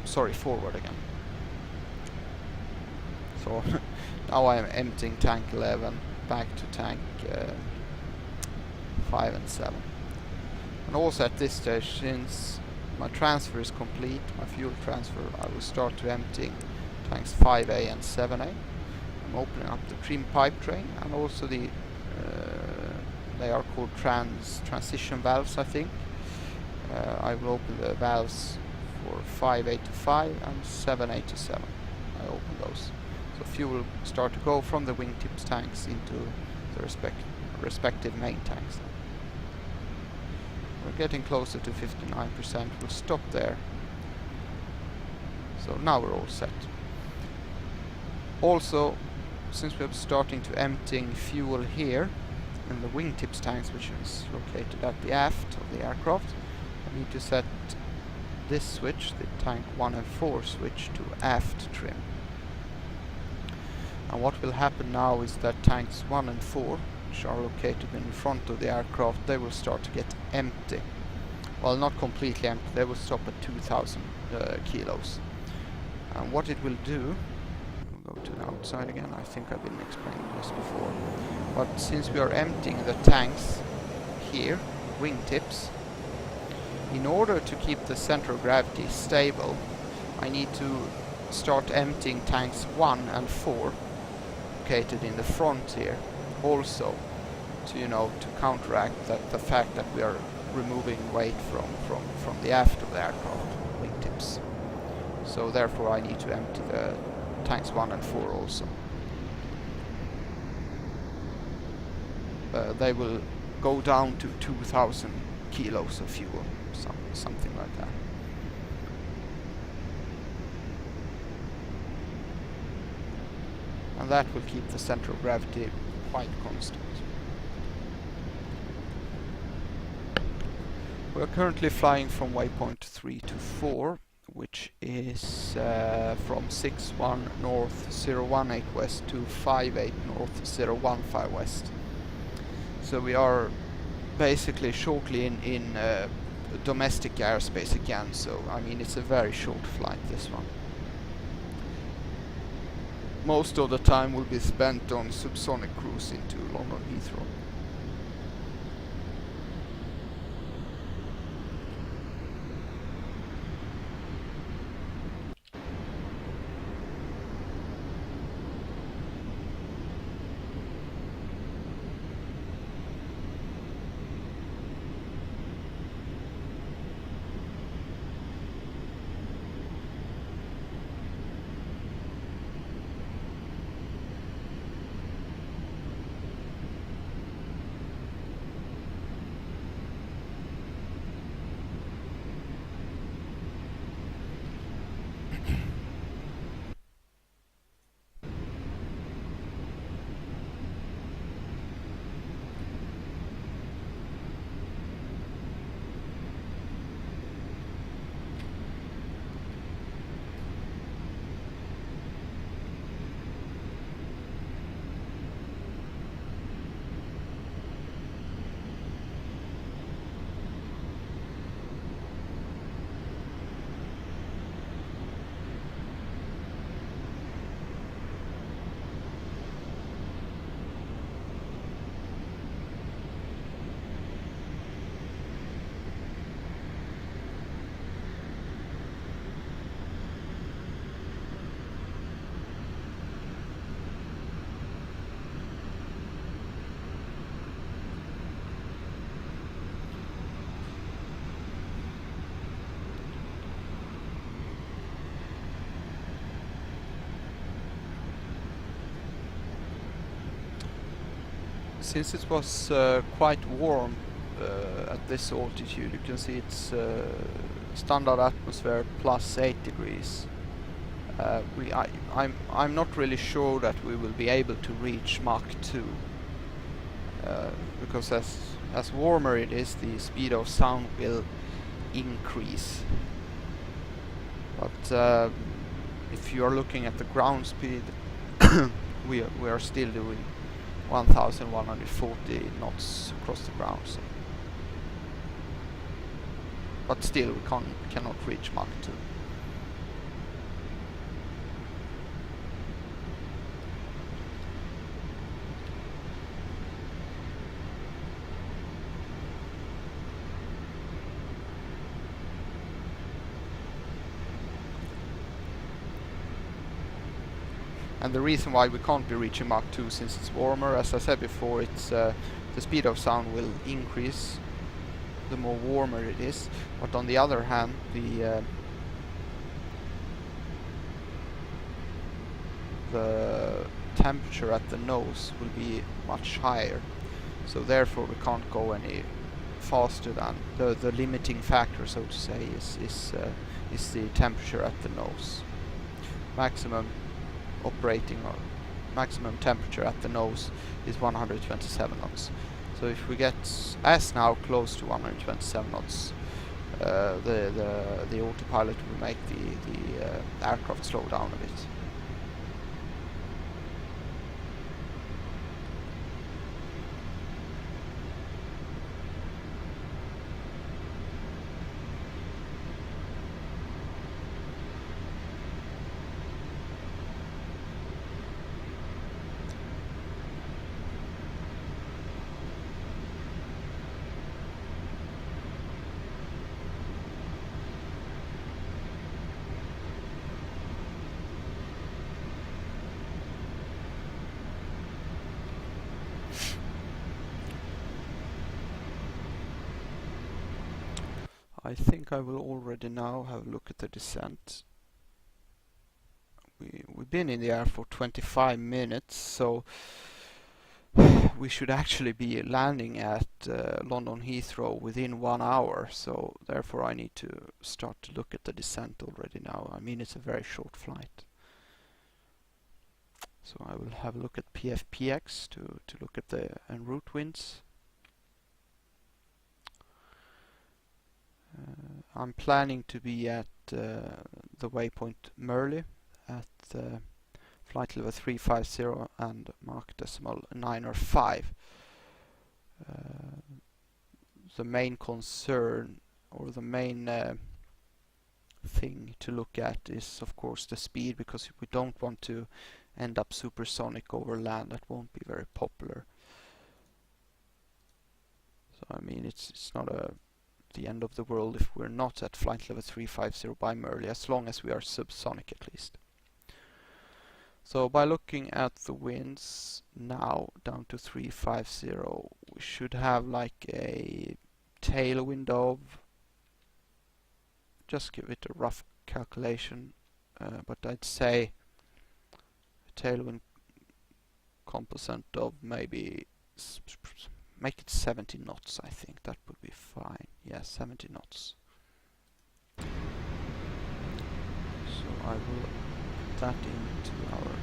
Sorry, forward again. So now I am emptying tank 11 back to tank 5 and 7. And also at this stage, since my transfer is complete, my fuel transfer, I will start to emptying tanks 5A and 7A. I'm opening up the trim pipe train, and also the they are called transition valves, I think. I will open the valves for 5A to 5 and 7A to 7. I open those. So fuel will start to go from the wingtips tanks into the respective main tanks. We're getting closer to 59%. We'll stop there. So now we're all set. Also, since we're starting to emptying fuel here in the wingtips tanks, which is located at the aft of the aircraft, I need to set this switch, the tank 1 and 4 switch, to aft trim. And what will happen now is that tanks 1 and 4, which are located in front of the aircraft, they will start to get empty. Well, not completely empty, they will stop at 2,000 kilos. And what it will do, we'll go to the outside again, I think I've been explaining this before, but since we are emptying the tanks here, wingtips, in order to keep the center of gravity stable, I need to start emptying tanks 1 and 4 located in the front here also, to, you know, to counteract that the fact that we are removing weight from the aft of the aircraft wingtips. So therefore I need to empty the tanks 1 and 4 also. They will go down to 2,000 kilos of fuel, something like that. And that will keep the center of gravity quite constant. We are currently flying from waypoint 3 to 4, which is from 61 north 018 west to 58 north 015 west. So we are basically shortly in domestic airspace again, so I mean it's a very short flight, this one. Most of the time will be spent on subsonic cruise into London Heathrow. since it was quite warm at this altitude, you can see it's standard atmosphere plus 8 degrees. I'm not really sure that we will be able to reach Mach 2 because as warmer it is, the speed of sound will increase. But if you are looking at the ground speed, we are still doing 1,140 knots across the ground. So. But still, we cannot reach Mach 2. And the reason why we can't be reaching Mach 2 since it's warmer, as I said before, it's the speed of sound will increase the more warmer it is. But on the other hand, the temperature at the nose will be much higher. So therefore we can't go any faster than the limiting factor, so to say, is the temperature at the nose. Maximum operating or maximum temperature at the nose is 127 knots. So if we get as now close to 127 knots, the autopilot will make the aircraft slow down a bit. I think I will already now have a look at the descent. We've been in the air for 25 minutes, so we should actually be landing at London Heathrow within 1 hour, so therefore I need to start to look at the descent already now. I mean, it's a very short flight. So I will have a look at PFPX to look at the en route winds. I'm planning to be at the waypoint Merli at flight level 350 and Mach decimal 9 or 5. The main concern or the main thing to look at is of course the speed, because we don't want to end up supersonic over land. That won't be very popular. So I mean, it's not the end of the world if we're not at flight level 350 by Merli, as long as we are subsonic at least. So by looking at the winds now down to 350, we should have like a tailwind of, just give it a rough calculation, but I'd say a tailwind component of maybe make it 70 knots. I think that would be fine. Yeah, 70 knots. So I will put that into our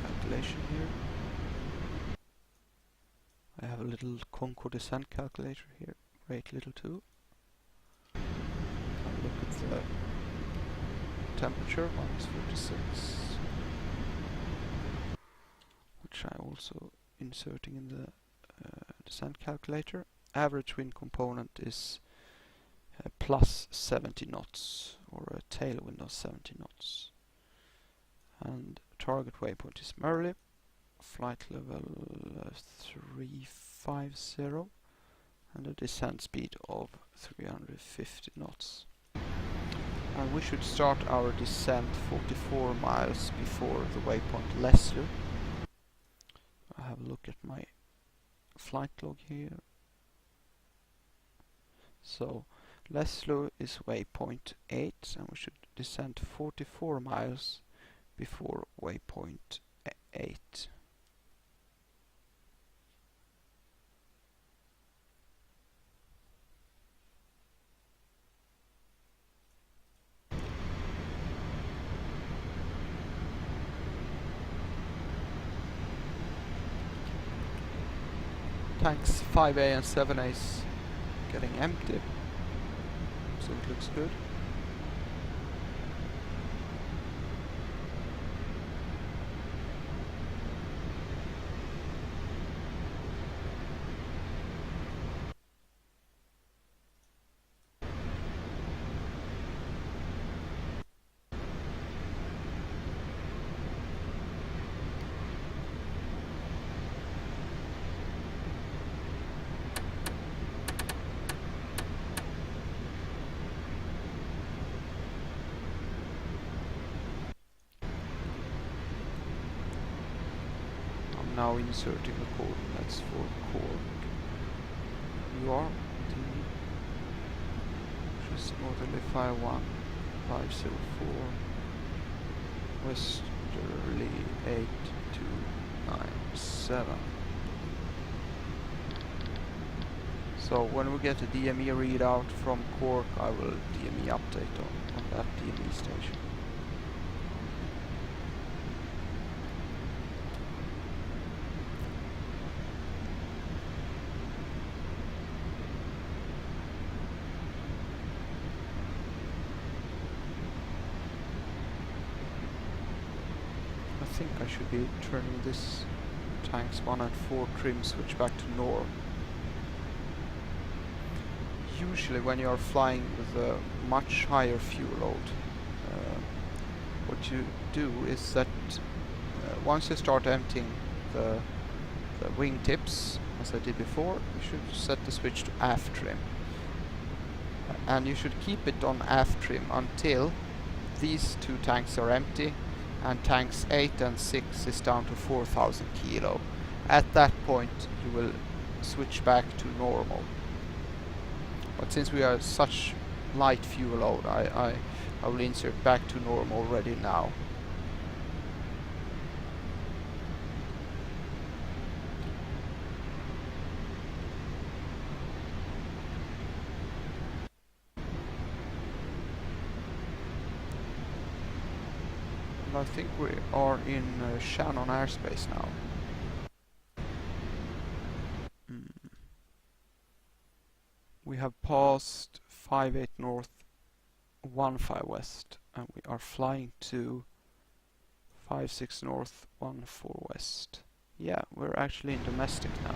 calculation here. I have a little Concorde descent calculator here, rate little 2. I'll look at the temperature, -46, which I'm also inserting in the descent calculator. Average wind component is plus 70 knots, or a tailwind of 70 knots. And target waypoint is Merli, flight level 350, and a descent speed of 350 knots. And we should start our descent 44 miles before the waypoint Leslie. I have a look at my flight log here. So Leslie is waypoint 8, and we should descend 44 miles before waypoint 8. Tanks 5A and 7A is getting empty, so it looks good. Now inserting the coordinates for Cork. You are just northerly 51504, westerly 8297. So when we get a DME readout from Cork, I will DME update on that DME station. I think I should be turning this tanks 1 and 4 trim switch back to norm. Usually when you are flying with a much higher fuel load, what you do is that once you start emptying the wing tips, as I did before, you should set the switch to aft trim. And you should keep it on aft trim until these two tanks are empty and tanks 8 and 6 is down to 4,000 kilo. At that point you will switch back to normal. But since we are such light fuel load, I will insert back to normal already now. And I think we are in Shannon airspace now. We have passed 58 north, 15 west, and we are flying to 56 north, 14 west. Yeah, we're actually in domestic now.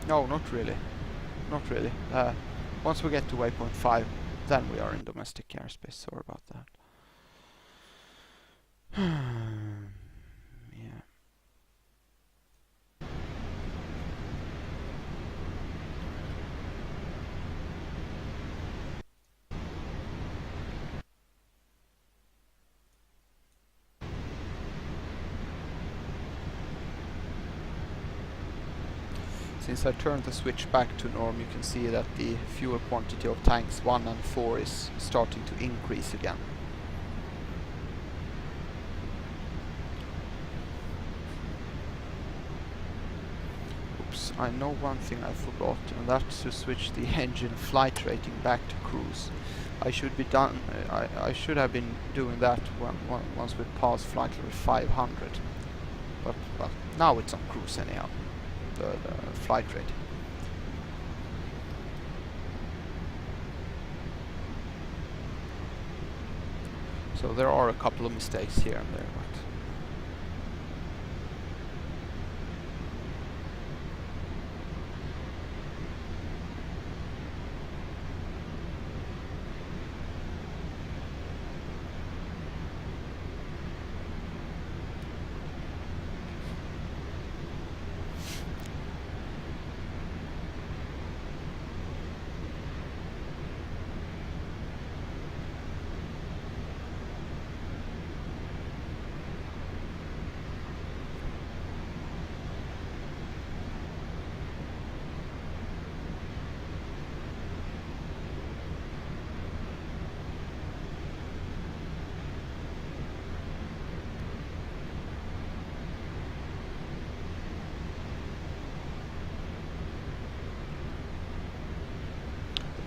No, not really. Not really. Once we get to waypoint 5, then we are in domestic airspace. Sorry about that. Yeah. Since I turned the switch back to norm, you can see that the fuel quantity of tanks 1 and 4 is starting to increase again. Oops, I know one thing I forgot, and that's to switch the engine flight rating back to cruise. I should be done. I should have been doing that once we pass flight level 500, but well, now it's on cruise anyhow. The flight rating. So there are a couple of mistakes here and there, but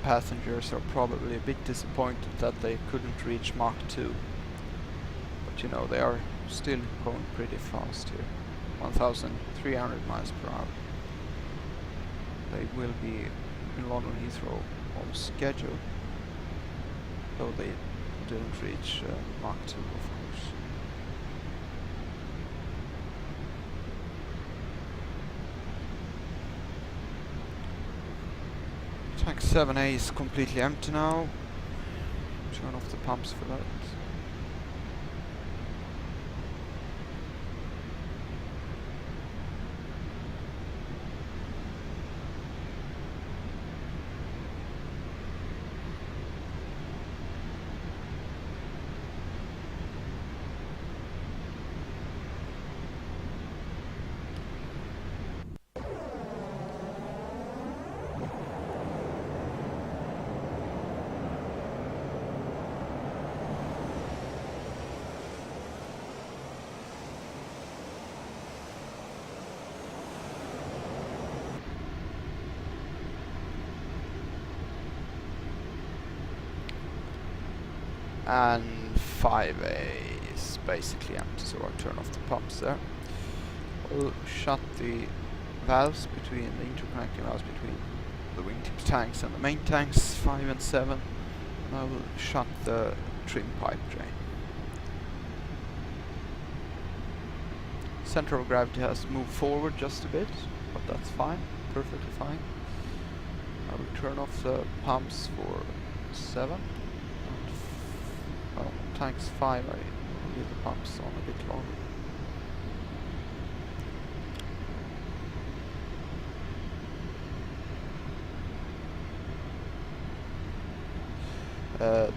passengers are probably a bit disappointed that they couldn't reach Mach 2. But you know, they are still going pretty fast here. 1,300 miles per hour. They will be in London Heathrow on schedule, though they didn't reach Mach 2, of course. Tank 7A is completely empty now. Turn off the pumps for that. And 5A is basically empty, so I'll turn off the pumps there. We'll shut the valves between the interconnecting valves between the wingtip tanks and the main tanks, 5 and 7. And I will shut the trim pipe drain. Center of gravity has moved forward just a bit, but that's fine, perfectly fine. I will turn off the pumps for 7. Well, tanks 5, I leave the pumps on a bit longer.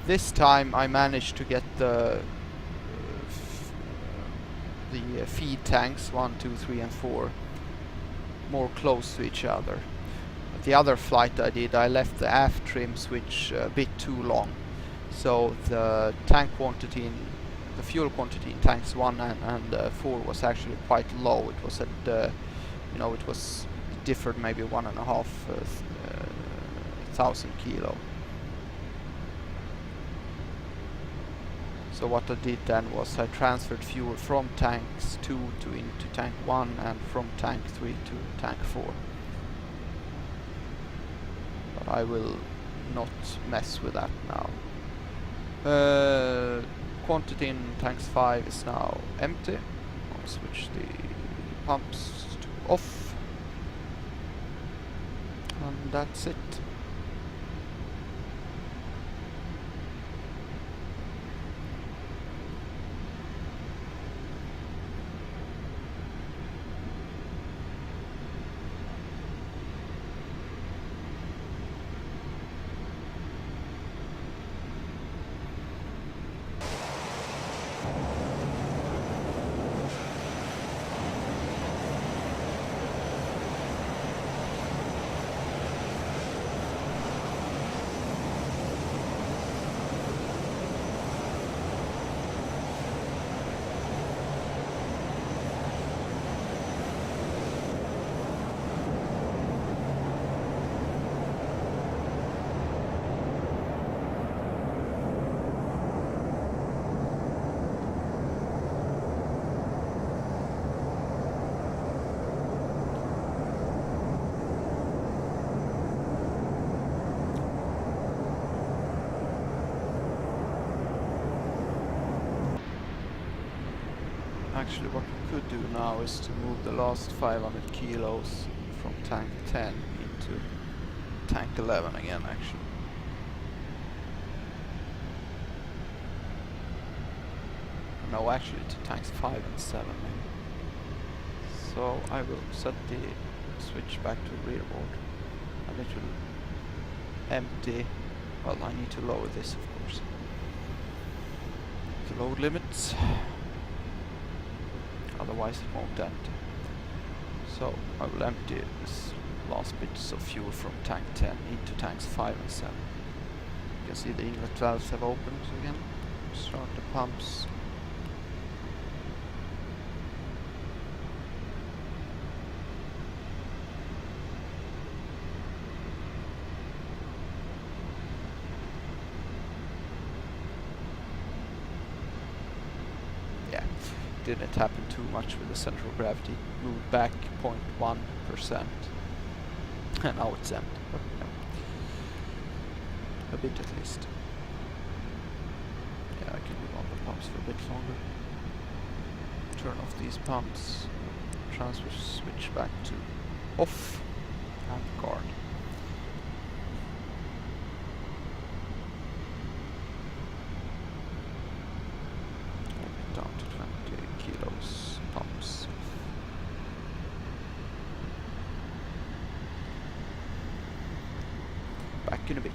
This time I managed to get the feed tanks 1, 2, 3 and 4 more close to each other. At the other flight I did, I left the aft trim switch a bit too long. So the tank quantity, the fuel quantity in tanks 1 and 4 was actually quite low. It was at, it differed maybe 1,500 kilo. So what I did then was I transferred fuel from tanks 2 into tank 1 and from tank 3 to tank 4. But I will not mess with that now. Quantity in tanks 5 is now empty. I'll switch the pumps to off. And that's it. Actually, what we could do now is to move the last 500 kilos from tank 10 into tank 11 again, actually. No, actually to tanks 5 and 7 maybe. So I will set the switch back to rear board and it will empty. Well, I need to lower this, of course. The load limits. Otherwise it won't empty. So I will empty this last bits of fuel from tank 10 into tanks 5 and 7. You can see the inlet valves have opened again. Start the pumps. didn't happen too much with the central gravity. Moved back 0.1%. And now it's empty. But, yeah. A bit at least. Yeah, I can leave on the pumps for a bit longer. Turn off these pumps. Transfer switch back to off. And guard. Down to 20 kilos pumps. Back in a bit.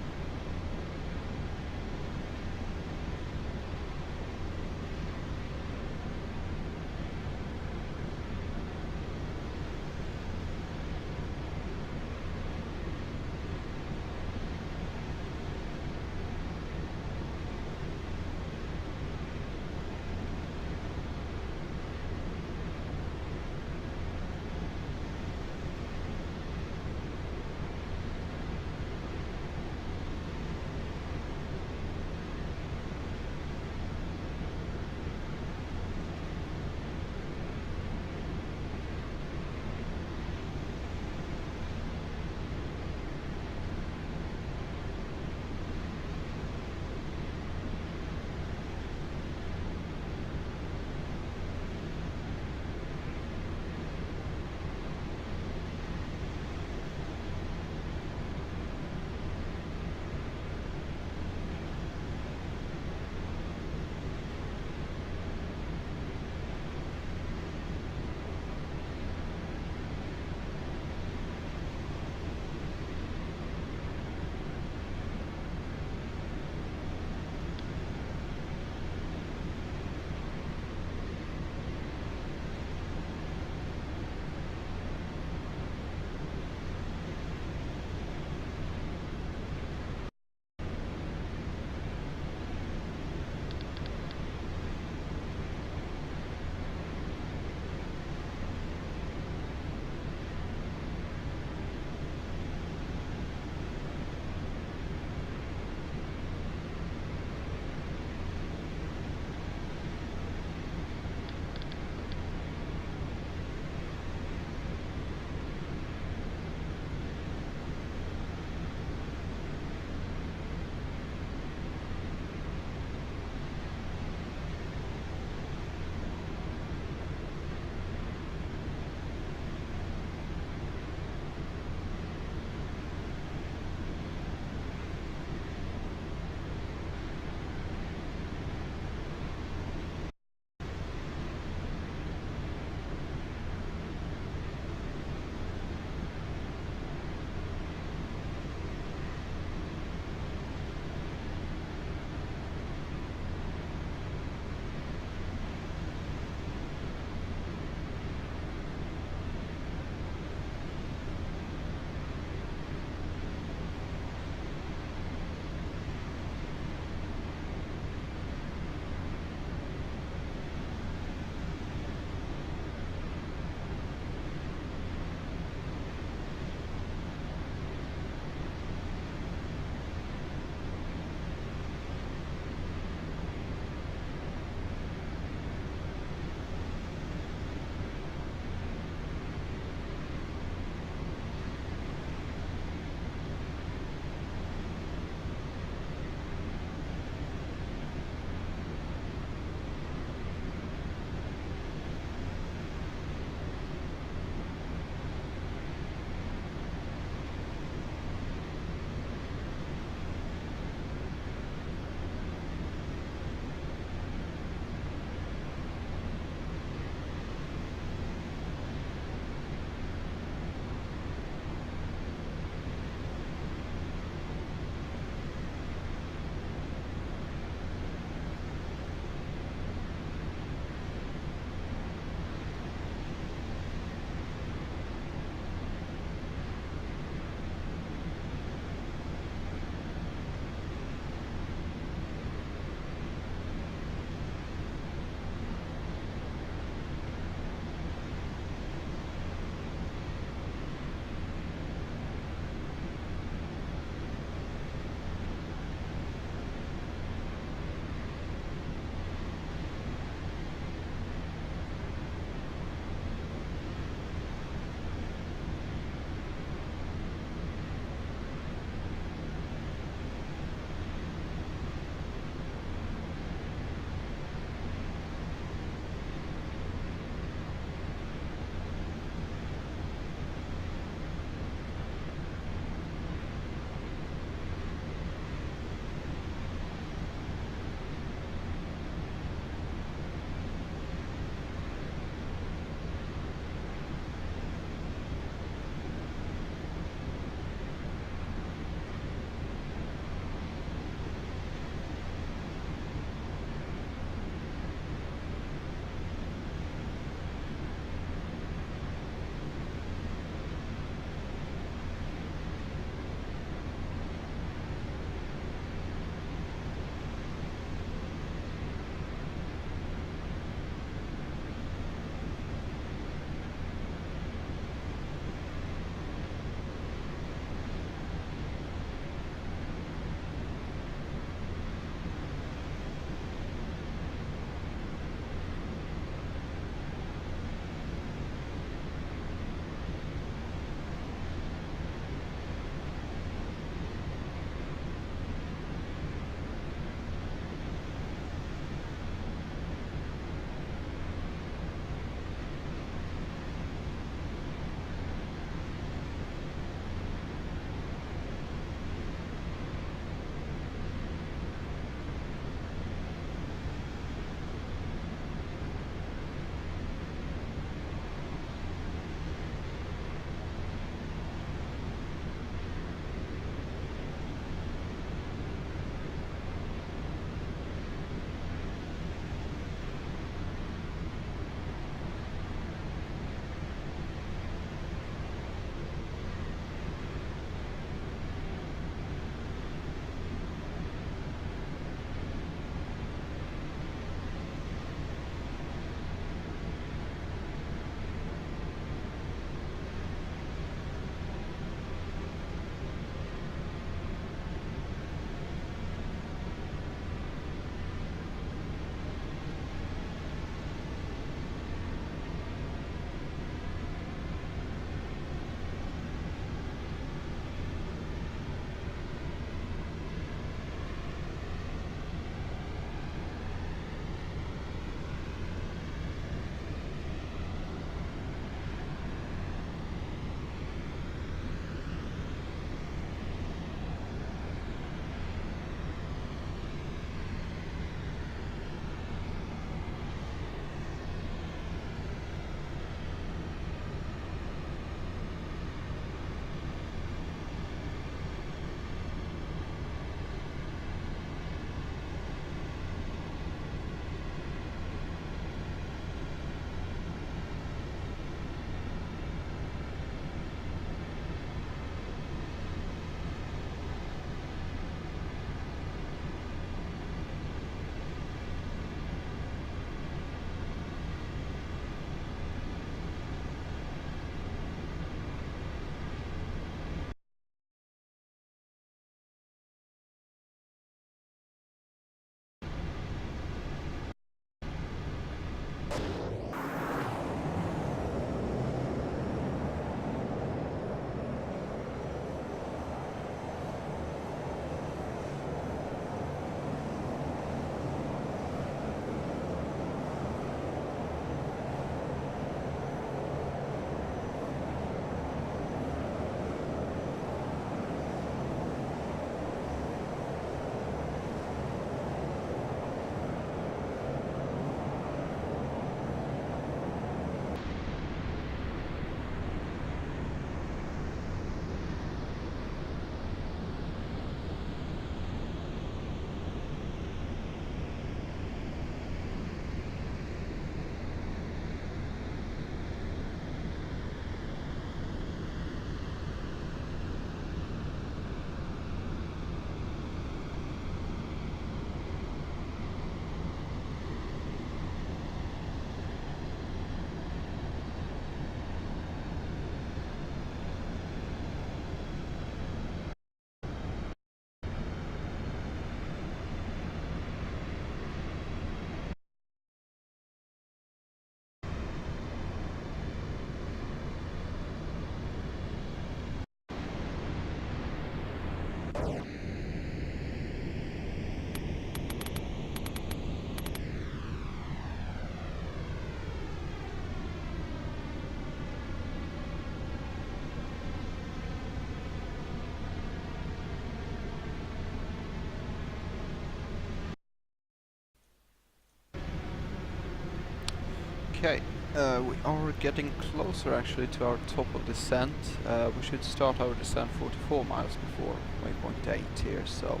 Okay, we are getting closer actually to our top of descent. We should start our descent 44 miles before waypoint 8 here, so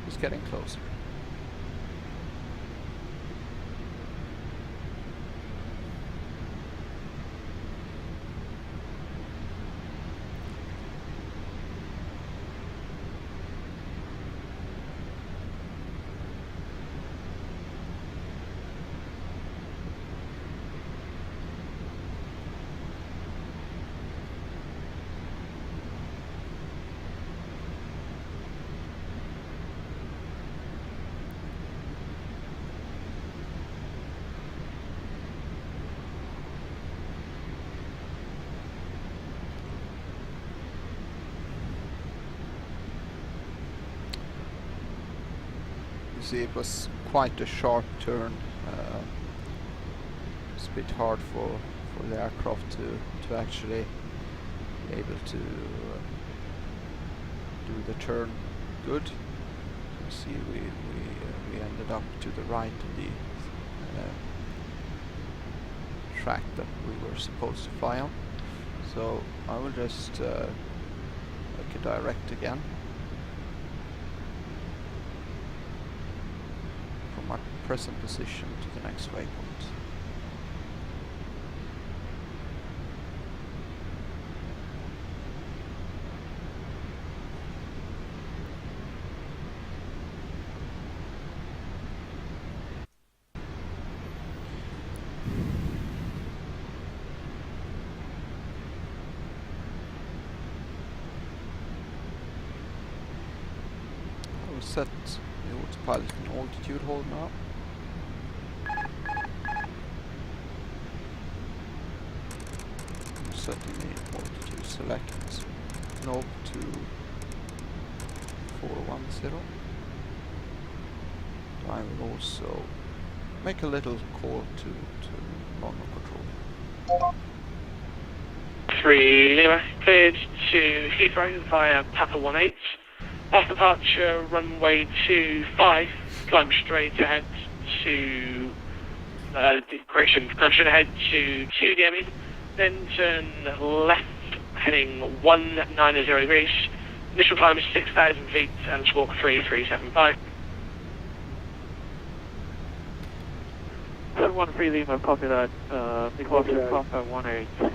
it's getting closer. See, it was quite a sharp turn. It's a bit hard for the aircraft to actually be able to do the turn good. You see, we ended up to the right of the track that we were supposed to fly on. So I will just make a direct again. My present position to the next waypoint. I will set the autopilot in altitude hold now. I'm setting the altitude select knob to 410. I will also make a little call to normal control. 3 Lima, cleared to Heathrow via Papa 18. Off departure, runway 25, climb straight ahead to correction ahead to 2 DME, then turn left, heading 190 degrees. Initial climb is 6,000 feet and squawk 3375. 713 Lima, copy that. Departure Papa 18,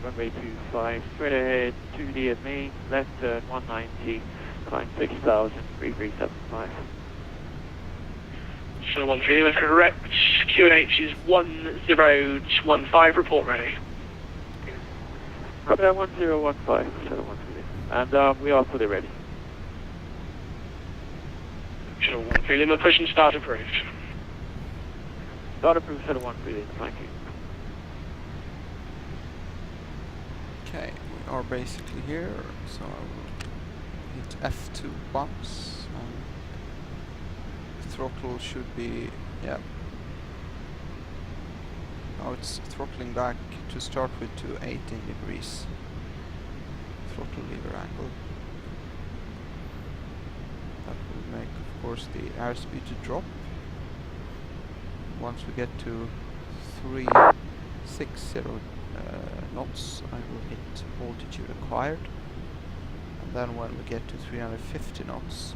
runway 25, straight ahead 2 DME, left turn 190. Climb 6,000, 3375. 713 Lima, correct. QNH is 1015, report ready. Copy that 1015, 713. And we are fully ready. 713 Lima, push and start approved. Start approved, 713 Lima, thank you. Okay, we are basically here, so I will hit F2 once, and the throttle should be, yeah. Now it's throttling back to start with to 18 degrees throttle lever angle. That will make, of course, the airspeed to drop. Once we get to 360 knots, I will hit altitude acquired. And then when we get to 350 knots,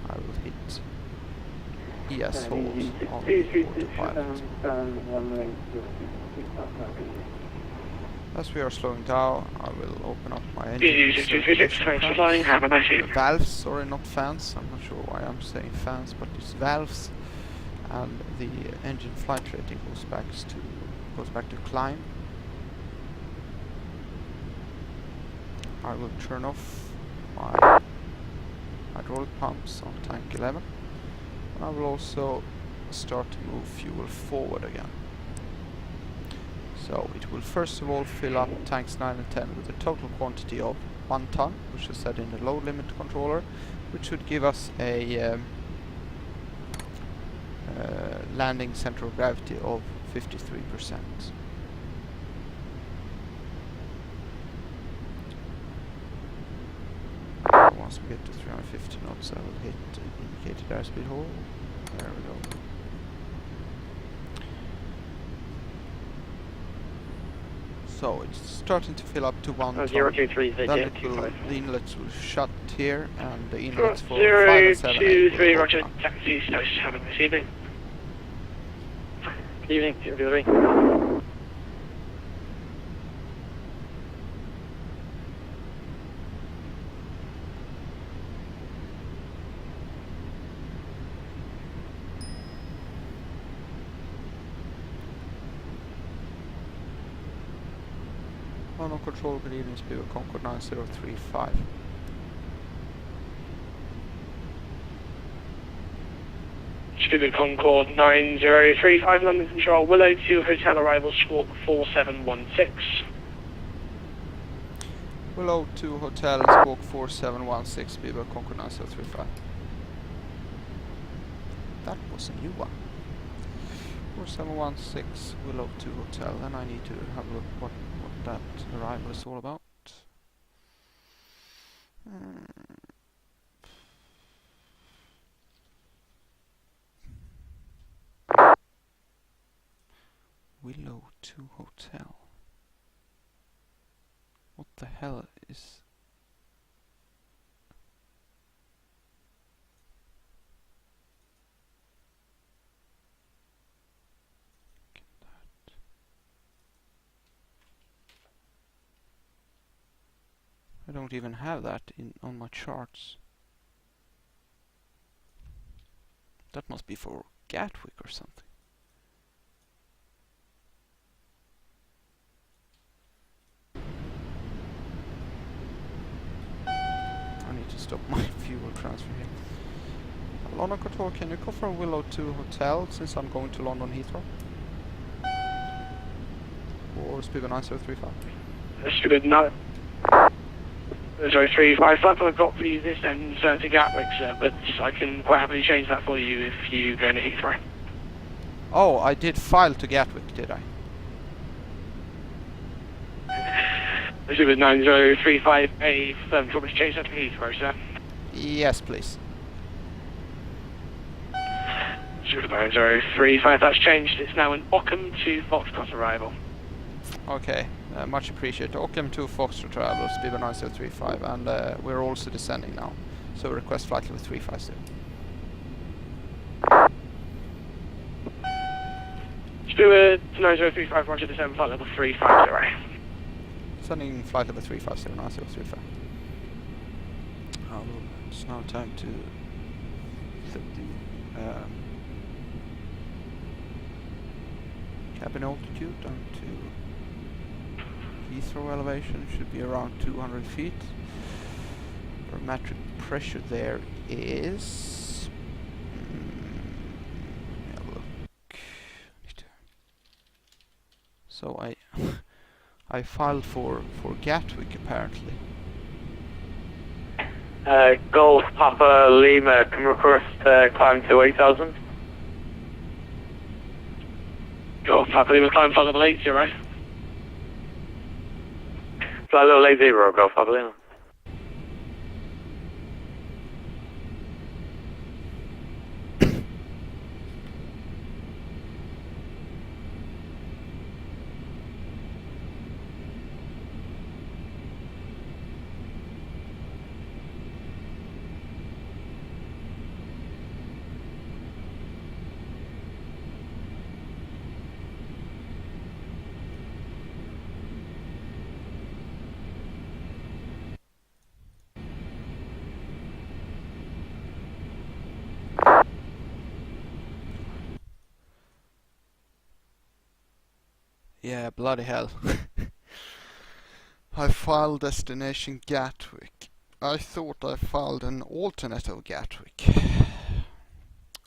I will hit ES hold on the autopilot. As we are slowing down, I will open up my engine. Valves, sorry, not fans. I'm not sure why I'm saying fans, but it's valves. And the engine flight rating goes back to climb. I will turn off my hydraulic pumps on tank 11, and I will also start to move fuel forward again. So it will first of all fill up tanks 9 and 10 with a total quantity of 1 ton, which is set in the low limit controller, which should give us a landing center of gravity of 53%. Once we get to 350 knots, I will hit indicated airspeed hold. There we go. So it's starting to fill up to 1 ton. 023, Then the inlets will shut here, and the inlets for 5 and 7 8 023, will Roger. open up. Taxi Stoke having this evening. Good evening, 023. On control, good evening, Speedway Concorde 9035. Speedway Concorde 9035, London Control, Willow to Hotel Arrival, Squawk 4716. Willow to Hotel, Squawk 4716, Speedway Concorde 9035. That was a new one. 4716, Willow to Hotel, and I need to have a look what that arrival is all about. Willow to Hotel. What the hell is... I don't even have that on my charts. That must be for Gatwick or something. I need to stop my fuel transfer here. London Control, can you confirm Willow to Hotel since I'm going to London Heathrow? Or Speedway 9035? Speedway 9035, flight I've got for you this end to Gatwick, sir, but I can quite happily change that for you if you go into Heathrow. Oh, I did file to Gatwick, did I? Speedway 9035, a firm, do you want me to change that to Heathrow, sir? Yes, please. Speedway 9035, that's changed. It's now an Ockham to Foxtrot arrival. Okay, much appreciated. Ockham to Foxtrot travel, Speedway 9035, and we're also descending now. So request flight level 350. Speedway 9035, Roger, descend flight level 350. Sending flight level 350, 9035. It's now time to set the cabin altitude down to Heathrow elevation, should be around 200 feet. Barometric pressure there is... have a look. So I filed for Gatwick apparently. Golf Papa Lima, can request climb to 8,000. Golf Papa Lima, climb flight level 80, right? Flight level 80, Golf Papa Lima. Yeah, bloody hell. I filed destination Gatwick. I thought I filed an alternate of Gatwick.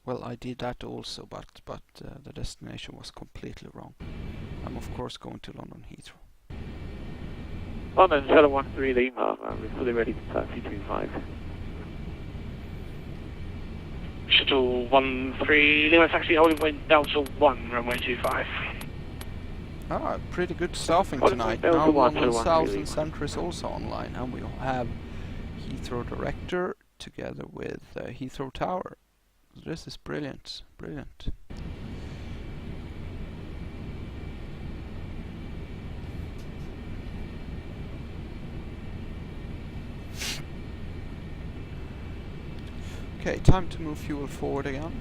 Well, I did that also, but the destination was completely wrong. I'm of course going to London Heathrow. London 013 Lima, we're fully ready to taxi 25. Shuttle 13 Lima, taxi holding point Delta 1, runway 25. Ah, pretty good staffing tonight. Now London South and Centre is also online, and we'll have Heathrow Director together with Heathrow Tower. This is brilliant, brilliant. Okay, time to move fuel forward again.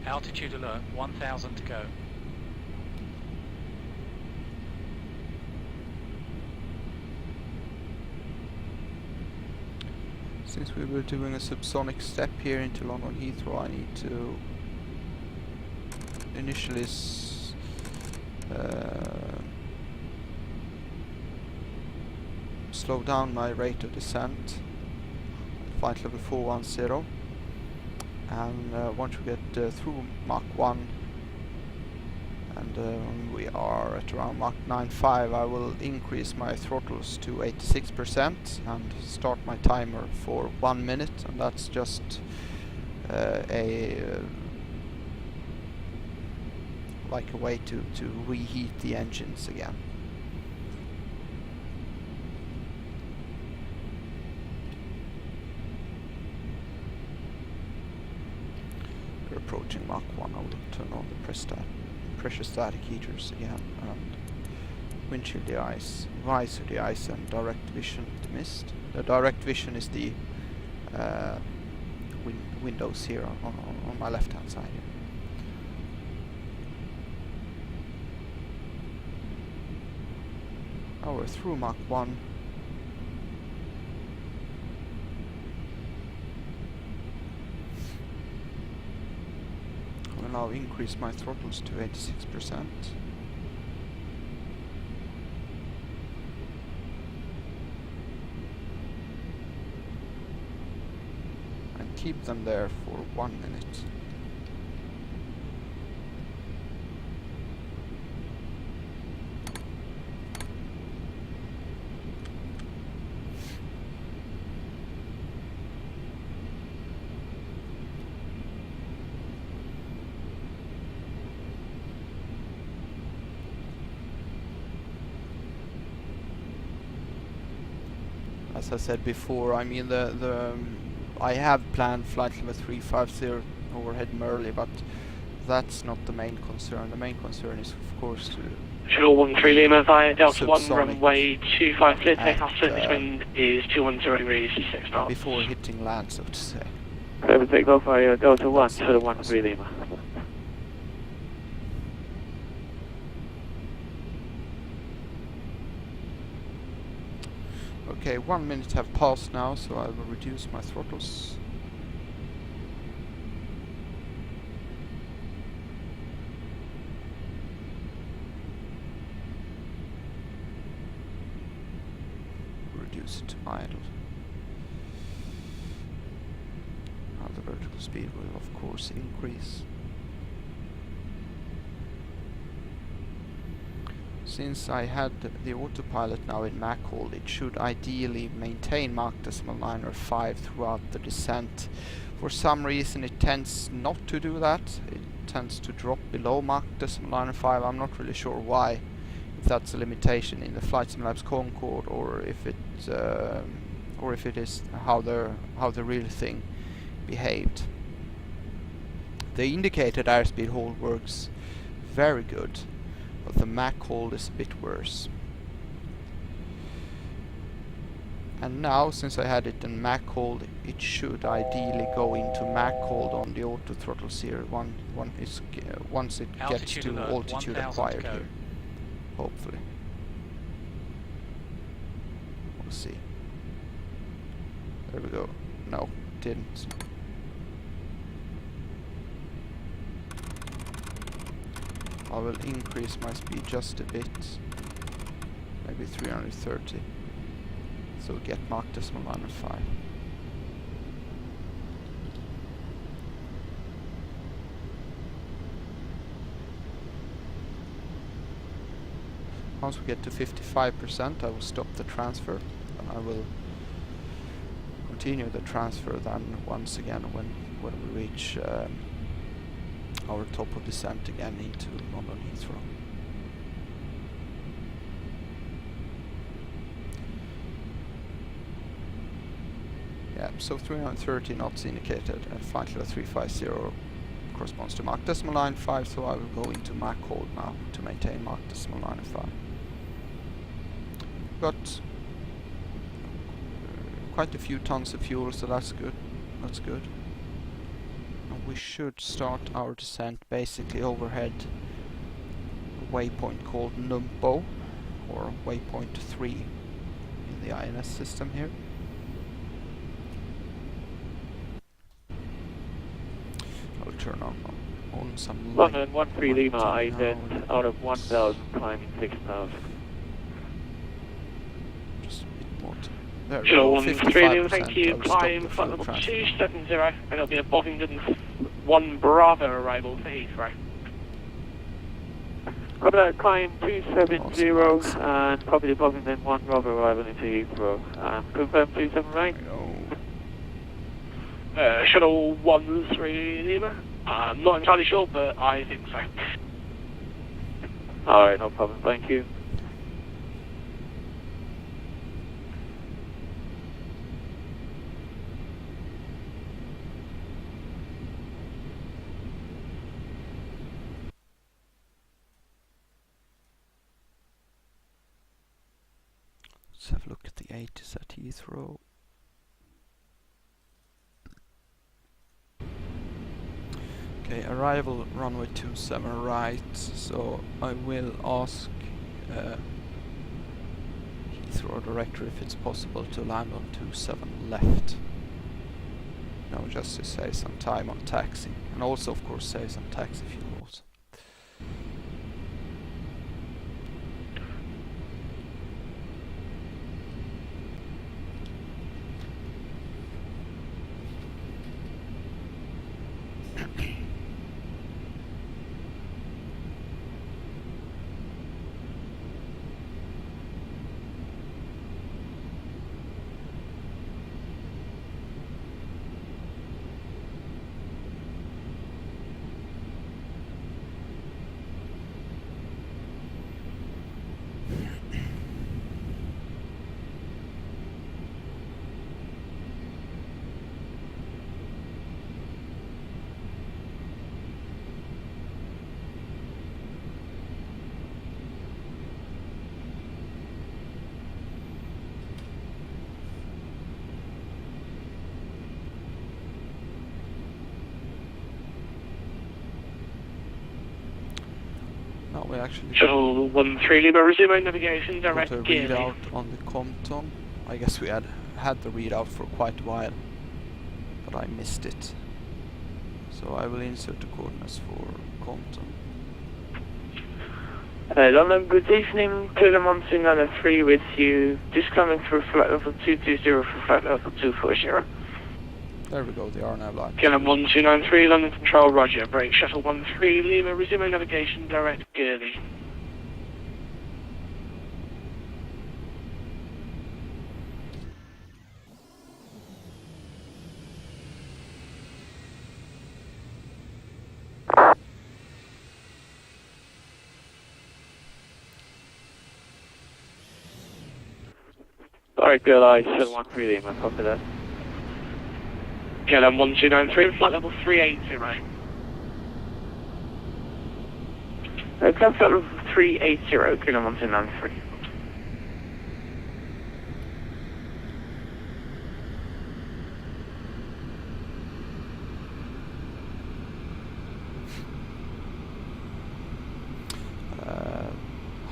Altitude alert, 1000 to go. Since we were doing a subsonic step here into London Heathrow, I need to initially slow down my rate of descent, flight level 410, and once we get through Mach 1 and we are at around Mach 9.5, I will increase my throttles to 86% and start my timer for 1 minute, and that's just like a way to reheat the engines again. We're approaching Mach 1. I will turn on the pressure static heaters again, and windshield de-ice, visor de-ice, and direct vision the mist. The direct vision is the windows here on my left hand side here. Now we're through Mach 1. I will now increase my throttles to 86%. And keep them there for 1 minute. As I said before, I mean I have planned flight level 350 overhead Merley, but that's not the main concern. The main concern is, of course, to Shuttle 13 Lima via Delta 1 subsonic runway 25 clear takeoff, surface wind is 210 degrees 6 knots. before hitting land, so to say. Clear takeoff via Delta 1, Shuttle 13 Lima. Okay, 1 minute have passed now, so I will reduce my throttles. Reduce it to idle. Now the vertical speed will of course increase. Since I had the autopilot now in Mach hold, it should ideally maintain Mach 9.5 throughout the descent. For some reason it tends not to do that. It tends to drop below Mach 9.5. I'm not really sure why. If that's a limitation in the Flight Simulabs Concorde, or if it is how the real thing behaved. The indicated airspeed hold works very good, but the Mach hold is a bit worse. And now, since I had it in Mach hold, it should ideally go into Mach hold on the auto throttles here once it gets to altitude acquired here. Hopefully. We'll see. There we go. No, didn't. I will increase my speed just a bit, maybe 330, so get Mach 9.5. Once we get to 55%, I will stop the transfer, and I will continue the transfer then once again when we reach our top of descent again into London Heathrow. so 330 knots indicated at flight level 350 corresponds to Mach decimal line 5, so I will go into Mach hold now to maintain Mach decimal line 5. Got quite a few tons of fuel, so that's good. That's good. And we should start our descent basically overhead a waypoint called Numpo, or waypoint 3 in the INS system here. I'll turn on some light. London 13 Lima, ident out of 1,000, climbing 6,000. Just a bit more. There we Kilo go, 13 Lima, 55%. thank you. I'll stop Climb the flight fuel level transfer. 270, and it'll be a Bobbington 1 Bravo arrival for Heathrow. Copy that, climb 270 and copy the Bobbington 1 Bravo arrival into Heathrow. Confirm 279. Shuttle 13 Lima. I'm not entirely sure, but I think so. Alright, no problem, thank you. Let's have a look at the 80s at Heathrow. Okay, arrival runway 27 right, so I will ask Heathrow director if it's possible to land on 27 left. No, just to save some time on taxi, and also of course save some taxi fuel also. Now we actually Shuttle 13 Lima, resuming navigation, got direct a gear. readout on the Compton. I guess we had the readout for quite a while, but I missed it. So I will insert the coordinates for Compton. London, good evening. Kilo Monsoon 3 with you. Just coming through flight level 220 for flight level 240. There we go, the RNAV line. KLM 1293, London Control, roger. Break Shuttle 13 Lima, resuming navigation, direct Gurley. Alright, good eye, Shuttle 13 Lima, copy that. KLM 1293, flight level 380. Climb flight level 380, Kilo Monsoon 93.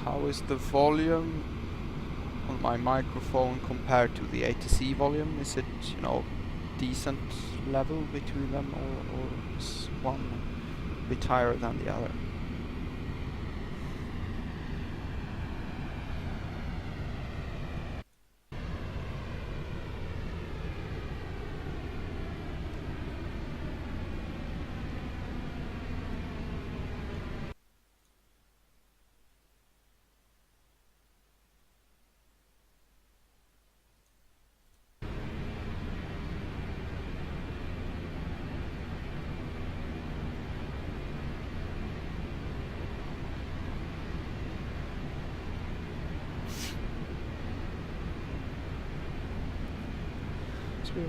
How is the volume on my microphone compared to the ATC volume? Is it, you know, decent level between them, or is one a bit higher than the other?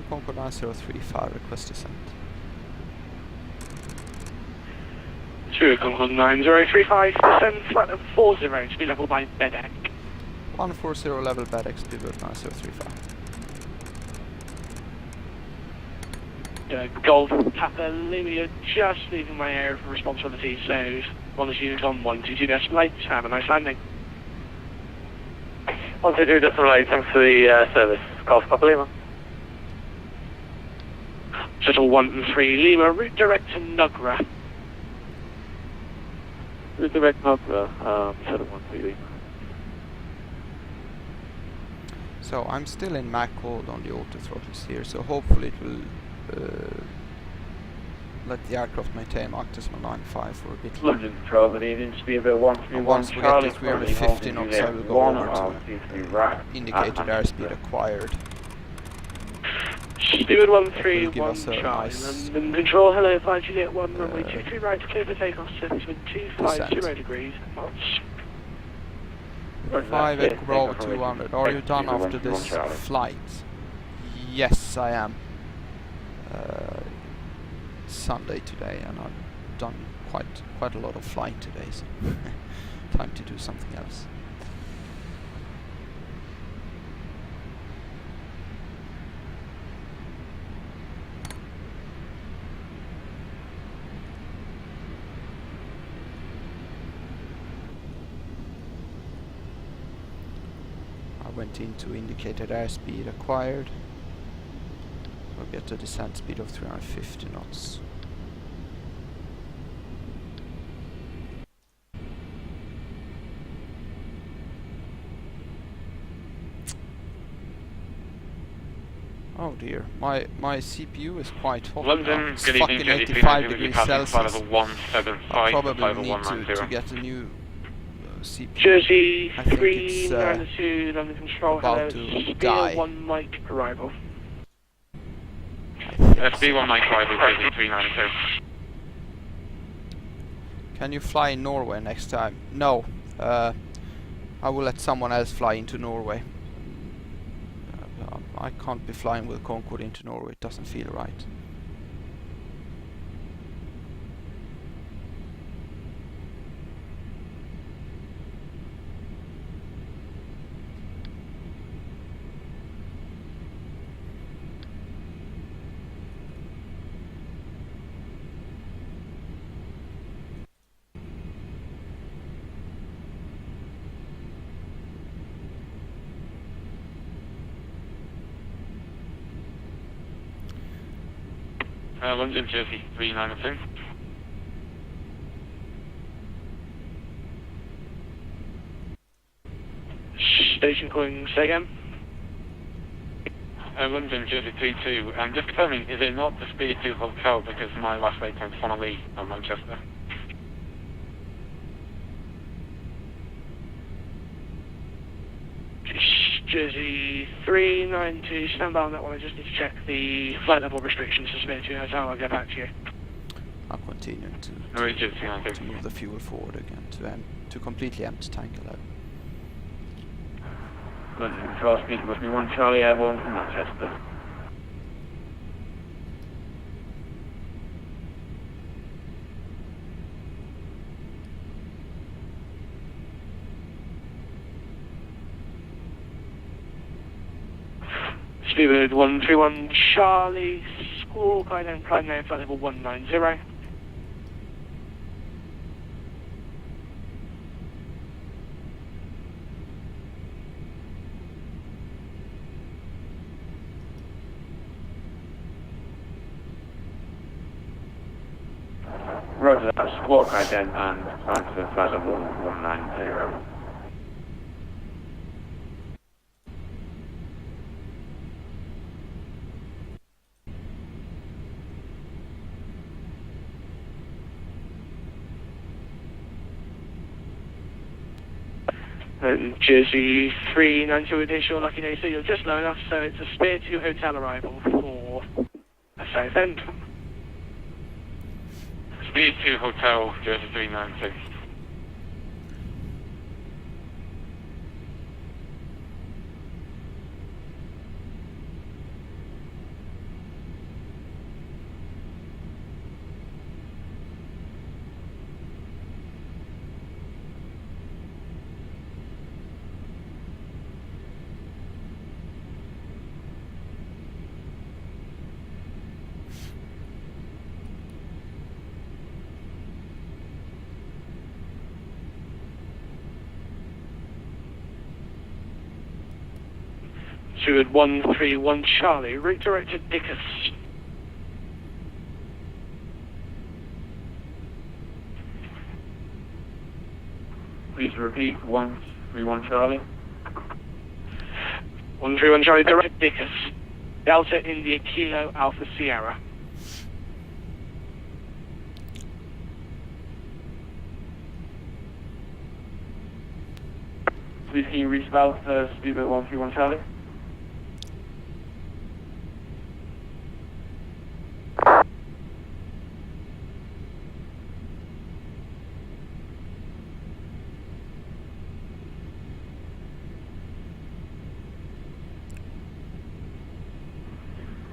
Concorde 9035, request descent. True, Concorde 9035, descend flight level 40, speed level by BEDEC. 140 level BEDEC, speedbird 9035. Golf Papa Lima, you're just leaving my area of responsibility, so one is unit on 122 decimal 8, have a nice landing. 122 decimal 8, thanks for the service. Golf Papa Lima. Shuttle 1-3 Lima, route direct to Nugra. Route direct Nugra, Shuttle 1-3 Lima. So I'm still in Mach hold on the auto throttles here, so hopefully it will let the aircraft maintain Mach 95 for a bit longer. London Control, good evening, speed of 131 Once we get this 350 knots, I will go over to indicated airspeed acquired. Speedbird 131 Charlie, nice London Control, hello, 5 Juliet 1, runway 23 right, clear for takeoff, surface wind 250 degrees, knots. 5 Echo Bravo 200, are you done after this flight? Yes, I am. Sunday today, and I've done quite a lot of flying today, so time to do something else. I went into indicated airspeed acquired. We'll get a descent speed of 350 knots. Oh dear, my CPU is quite hot now. It's fucking 85 degrees Celsius. I probably need to get a new CPU. Jersey I think 392, London Control, about hello, to die. 1 Mike arrival. SB1 Mike arrival, Jersey 392. Can you fly in Norway next time? No. I will let someone else fly into Norway. I can't be flying with Concorde into Norway, it doesn't feel right. London, Jersey 392. Station calling, say again. London, Jersey 32. Just confirming, is it not the Speed 2 Hotel because my last waypoint is Honolulu and Manchester? Jersey 392, stand by on that one. I just need to check the flight level restrictions to Speed 2 Hotel. I'll get back to you. I'll continue to move the fuel forward again to completely empty tank 11. London Control, speed must be 1 Charlie Airborne from Manchester. Speedbird 131 Charlie, school, climb name, flight level 190. Roger that, squawk ident and transfer flight level 190. Jersey 392 additional lucky day, so you're just low enough, so it's a Spear 2 hotel arrival for Southend. Speed 2 Hotel, Jersey 392. Steward 131 Charlie, route directed Dickus. Please repeat, 131 Charlie. 131 Charlie, direct Dickus. Delta India Kilo Alpha Sierra. Please can you reach speedboat 131 Charlie?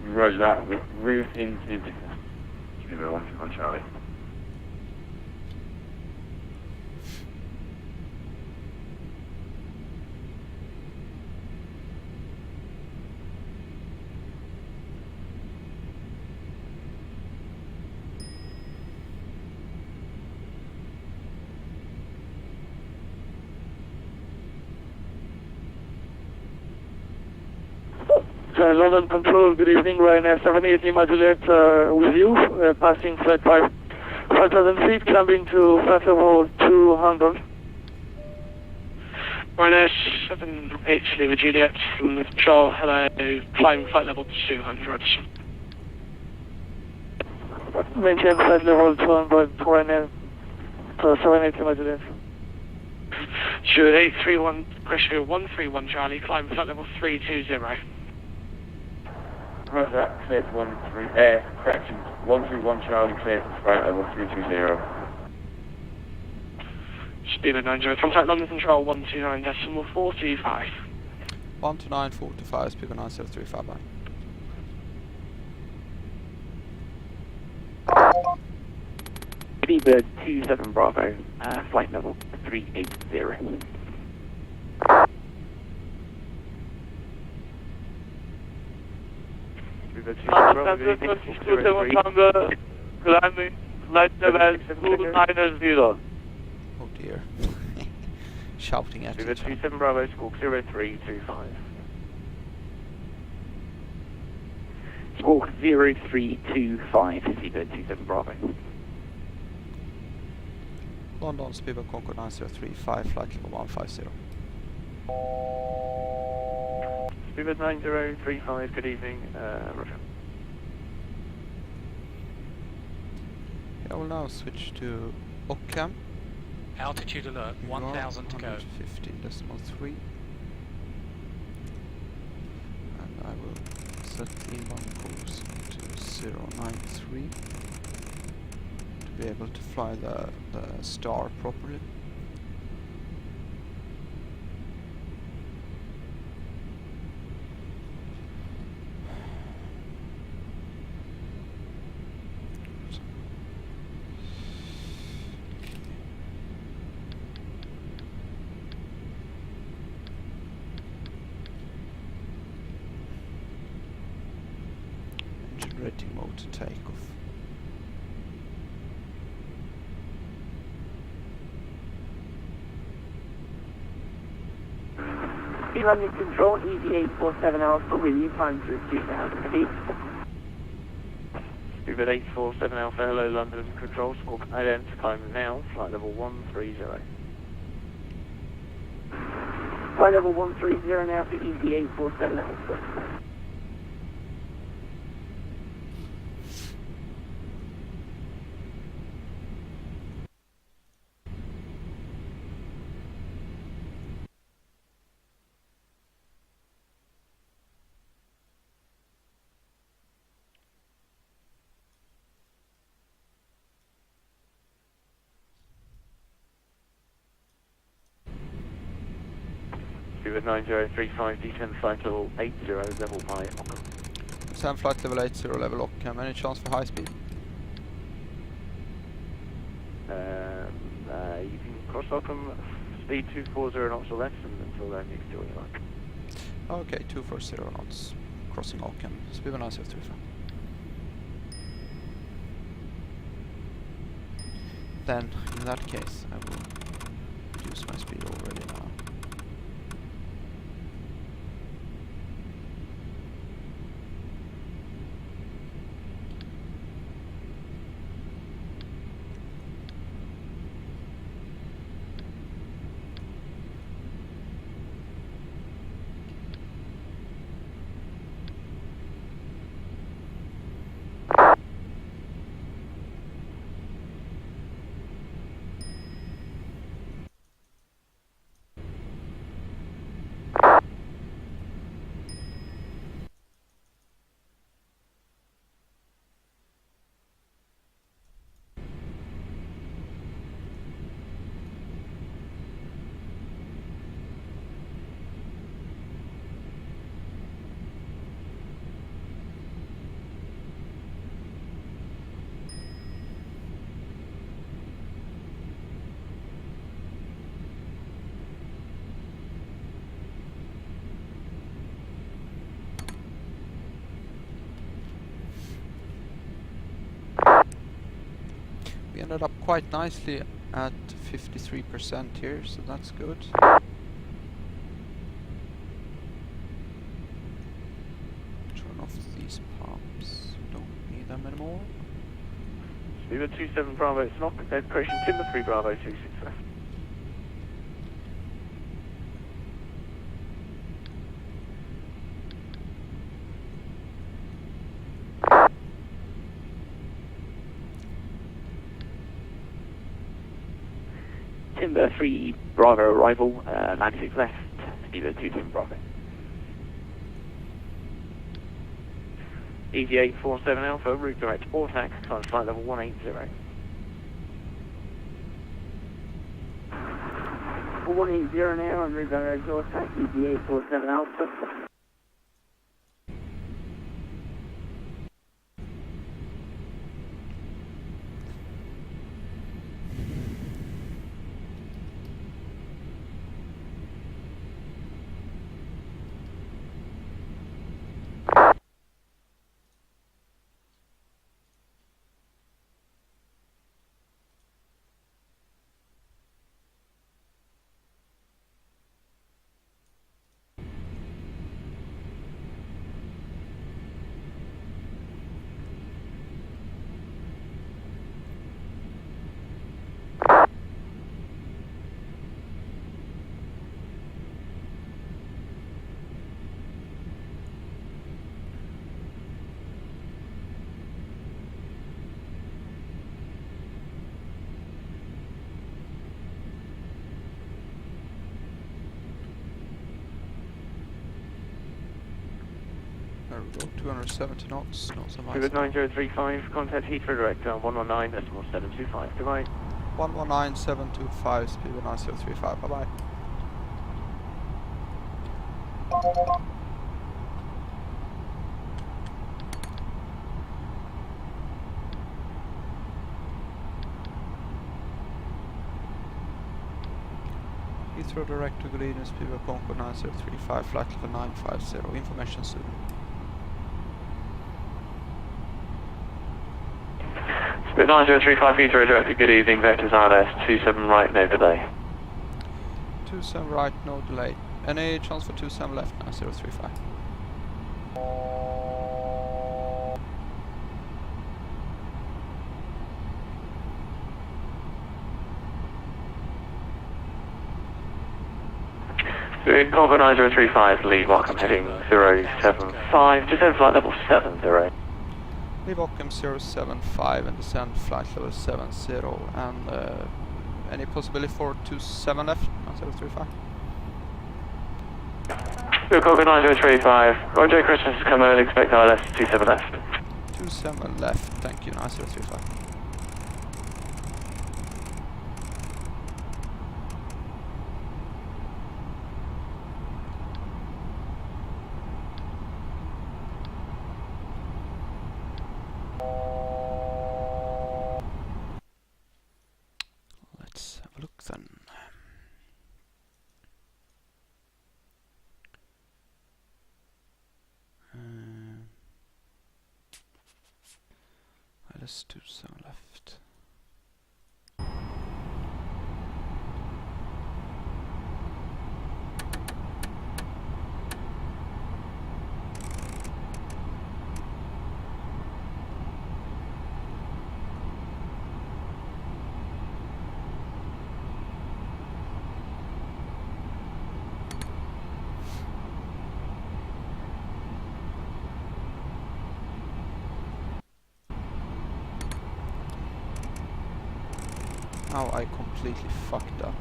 Roger that, route into speedboat 131 Charlie. London Control, good evening, Ryanair 780 modulate with you, passing flight 5,000 feet, climbing to flight level 200. Ryanair 780 with Juliet from the control, hello, climb flight level 200. Maintain flight level 200, Ryanair 780 modulate. Steward 831, pressure 131 Charlie, climb flight level 320. Roger that, clear to 131 Charlie, clear to flight level 320. Speedboat 90, contact London Control 129.425. 129.425, speedboat 9035, bye. Speedboat 27 Bravo, flight level 380. Climbing flight level 290. Oh dear. Shouting at each other. 27 Bravo, squawk 0325. Squawk 0325, Speedboat 27 Bravo. London, speedboat Concorde 9035, flight level 150. Speedboat 9035, good evening, Roger. I will now switch to Ockham. Altitude alert, 1,000 to go. 15.3. And I will set the inbound course to 093 to be able to fly the star properly. Generating mode to take off. London Control, EV847 Alpha, with you, climb through 2,000 feet. Speedboat 847 Alpha, hello London Control, squawk ident, climb now, flight level 130. Flight level 130 now to EV847 Alpha. Speedboat 9035, descend flight level 80, level by Ockham. Descend flight level 80, level Ockham. Any chance for high speed? You can cross Ockham, speed 240 knots or less, and until then you can do what you like. Okay, 240 knots, crossing Ockham. Speedboat 9035. Then, in that case, I will reduce my speed already now. We ended up quite nicely at 53% here, so that's good. Turn off these pumps, don't need them anymore. Speedbird 27 Bravo, it's knock, correction, Timber 3 Bravo 26 left. Timber 3 Bravo arrival, 96 left, Speedbird 27 Bravo. EV847 Alpha, route direct Ortac, climb flight level 180. 180 now, on route direct Ortac, EV847 Alpha. There we go, 270 knots, not so much. Speedbird 9035, contact Heathrow direct 119.725, goodbye. 119.725, Speedbird 9035, bye bye. Heathrow direct to Green, Speedbird Concorde 9035, flight level 950, information soon. Speedbird 9035, Heathrow direct, good evening, vectors RLS 27 right, no delay. 27 right, no delay. Any chance for 27 left, 9035. Concorde 9035, lead welcome heading 075, descend flight level 70. Leave Ockham 075 and descend flight level 70, and any possibility for 27 left, 9035? Concorde 9035, Roger, Christmas has come early, expect ILS 27 left. 27 left, thank you, 9035. Let's have a look then. Let's do some left. Now I completely fucked up.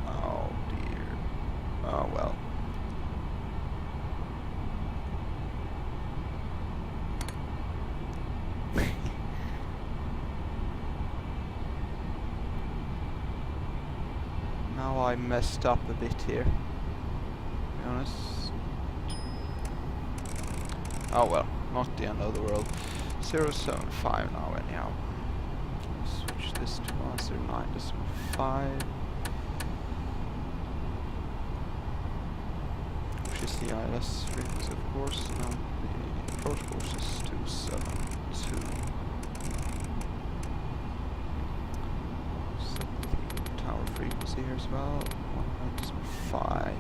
Oh dear. Oh well. Now I messed up a bit here, to be honest. Oh well. Not the end of the world. 075 now anyhow. Switch this to 109.5. Which is the ILS frequency of course. Now approach course is 272. Set the tower frequency here as well, 195.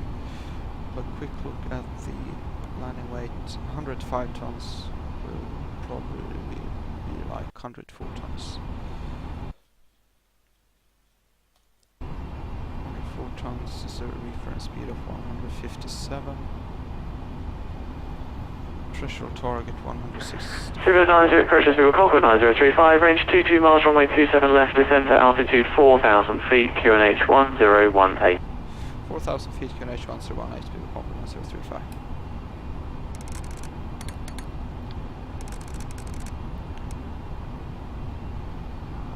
A quick look at the landing weight, 105 tons will probably be like 104 tons. 104 tons is a reference speed of 157. Threshold target 160. Super 90, purchase vehicle Concorde 9035, range 22 miles, runway 27 left, descent at altitude 4,000 feet, QNH 1018. 4,000 feet, QNH 1018, vehicle Concorde 9035.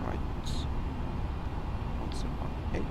Right. 1018.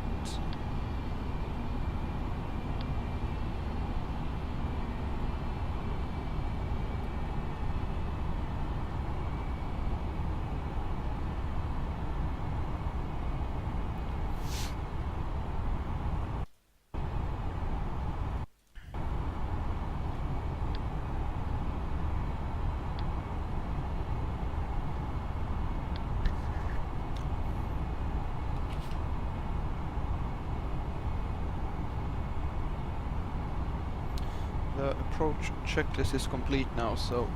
The approach checklist is complete now, so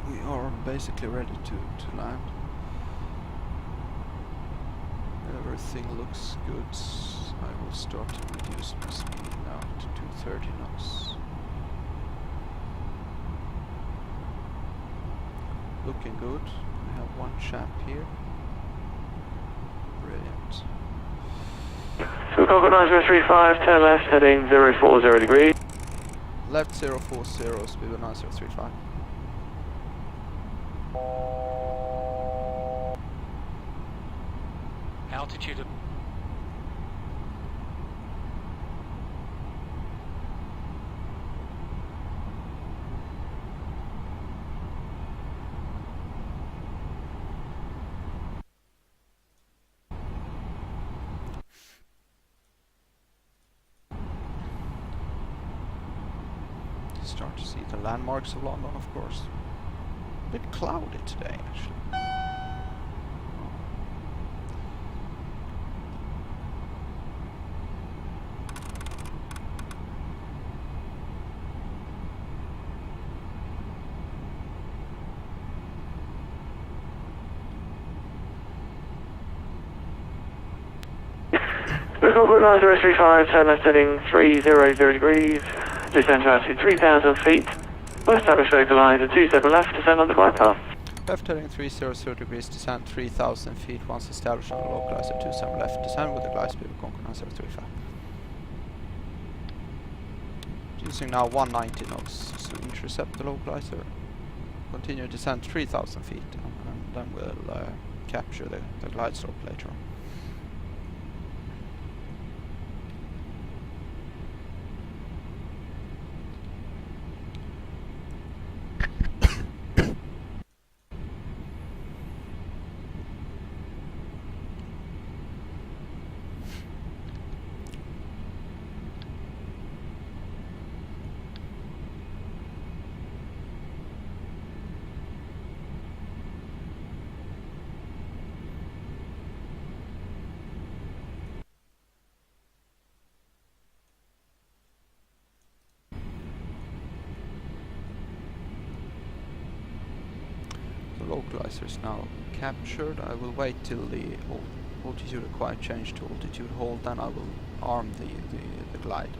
we are basically ready to land. Everything looks good. I will start to reduce my speed now to 230 knots. Looking good. I have one chap here. Brilliant. So Concorde 9035, turn left, heading 040 degrees. Left 040, speed of 9035. Altitude of Start to see the landmarks of London, of course. A bit cloudy today, actually. Concorde 9035, turn left, heading 300 degrees. Descent to altitude 3,000 feet. We'll establish vertical lines at 27 left, descend on the glide path. Left heading 300 degrees, descent 3,000 feet. Once established on the localizer, 27 left, descend with the glide speed of Concorde 9035. Using now 190 knots to intercept the localizer. Continue descent 3,000 feet, and then we'll capture the glide slope later on. Localizer is now captured. I will wait till the altitude required change to altitude hold, then I will arm the glide.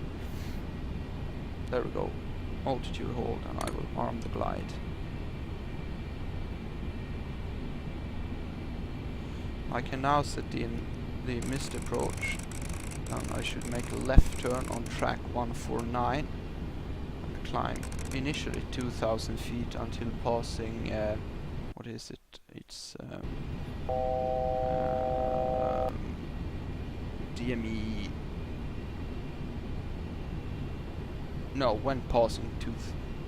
There we go. Altitude hold, and I will arm the glide. I can now set in the missed approach, and I should make a left turn on track 149 and climb initially 2,000 feet until passing what is it? It's DME. No, when passing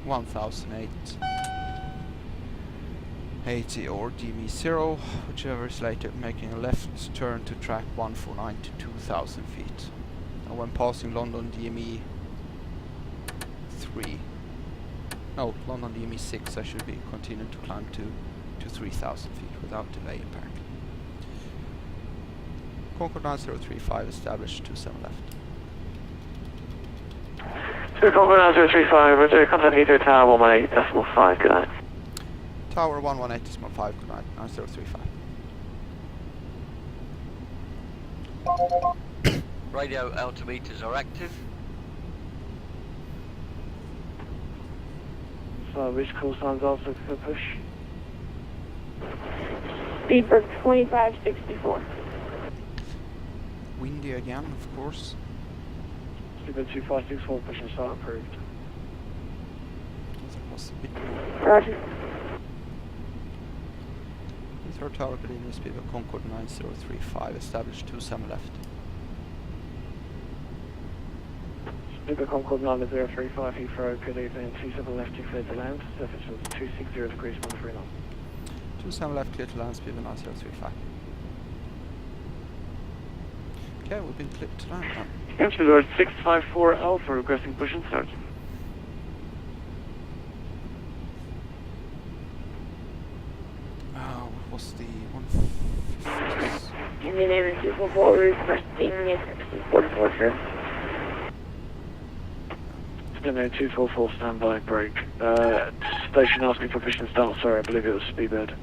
1080 or DME 0, whichever is later, making a left turn to track 149 to 2,000 feet. And when passing London DME 3, no, London DME 6, I should be continuing to climb to 3,000 feet without delay apparently. Concorde 9035 established 27 left. To Concorde 9035, we're doing contact Heathrow Tower 118.5, good night. Tower 118.5, good night, 9035. Radio altimeters are active. So which call signs also for push? Speedbird 2564. Windy again, of course. Speedbird 2564, push and start approved. That was a bit more. Roger. Heathrow Tower, good evening, Speedbird Concorde 9035, established 27 left. Speedbird Concorde 9035, Heathrow, good evening, 27 left, you cleared to land, surface was 260 degrees, 139. 27 left, clear to land, Speedbird 9035. Okay, we've been cleared to land now. Entry Lord 654 Alpha, requesting push and start. What was the 150? Indian Navy 244, requesting for departure. Indian Navy 244, standby, break. Station asking for push and start, sorry, I believe it was Speedbird.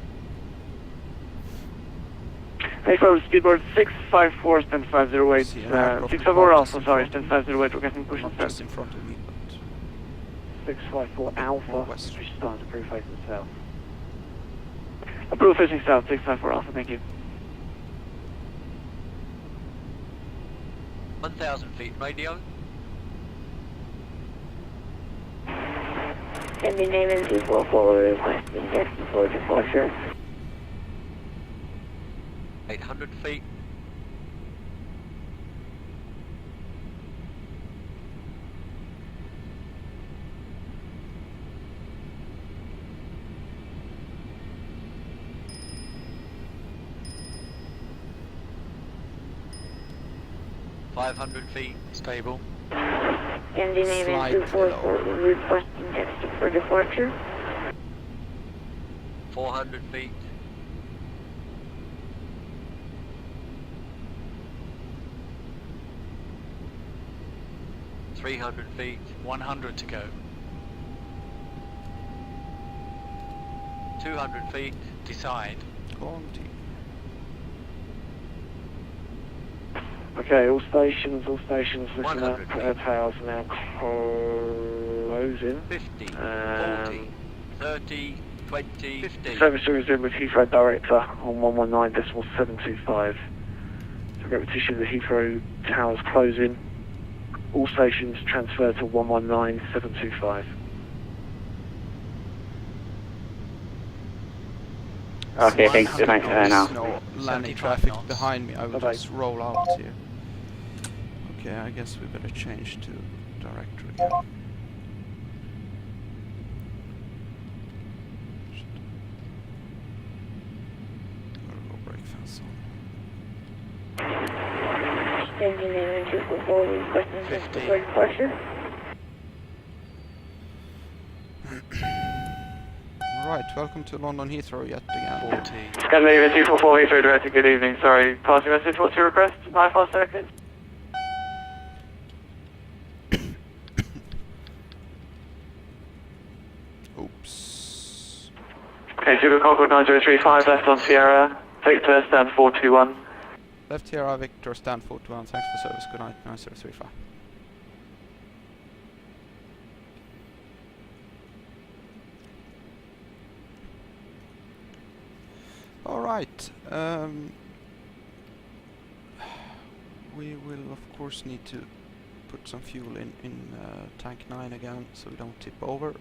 Hey folks, Speedbird 654, stand 508, 654 Alpha, sorry, stand 508, we're getting push and start. In front of me, but 654 Alpha, west. push start, approve facing south. Approve facing south, 654 Alpha, thank you. 1,000 feet radio. Indian Navy 244, requesting destination for departure. 800 feet. $500 feet. Stable. Indian Navy 244, requesting destination for departure. 400 feet. $300 feet. 100 to go. 200 feet. Decide. Quarantine. Okay, all stations looking 100 at towers now closing. 50, 40, 30, 20, 15. Service to resume with Heathrow Director on 119.725. So repetition, the Heathrow towers closing. All stations transfer to 119.725. Okay, thanks. Good night. Now. No landing traffic behind me. I will just roll out here. Okay, I guess we better change to director again. Gotta go brake fast on. Indian Navy 244, requesting destination for departure. Alright, welcome to London Heathrow yet again. 40. Scandinavia 244 Heathrow Director, good evening. Sorry, passing message. What's your request? 9 seconds. Oops. Okay, Sugar Concorde 9035, left on Sierra. Victor, stand 421. Left Sierra, Victor, stand 421. Thanks for service. Good night, 9035. Alright, we will of course need to put some fuel in tank 9 again so we don't tip over. I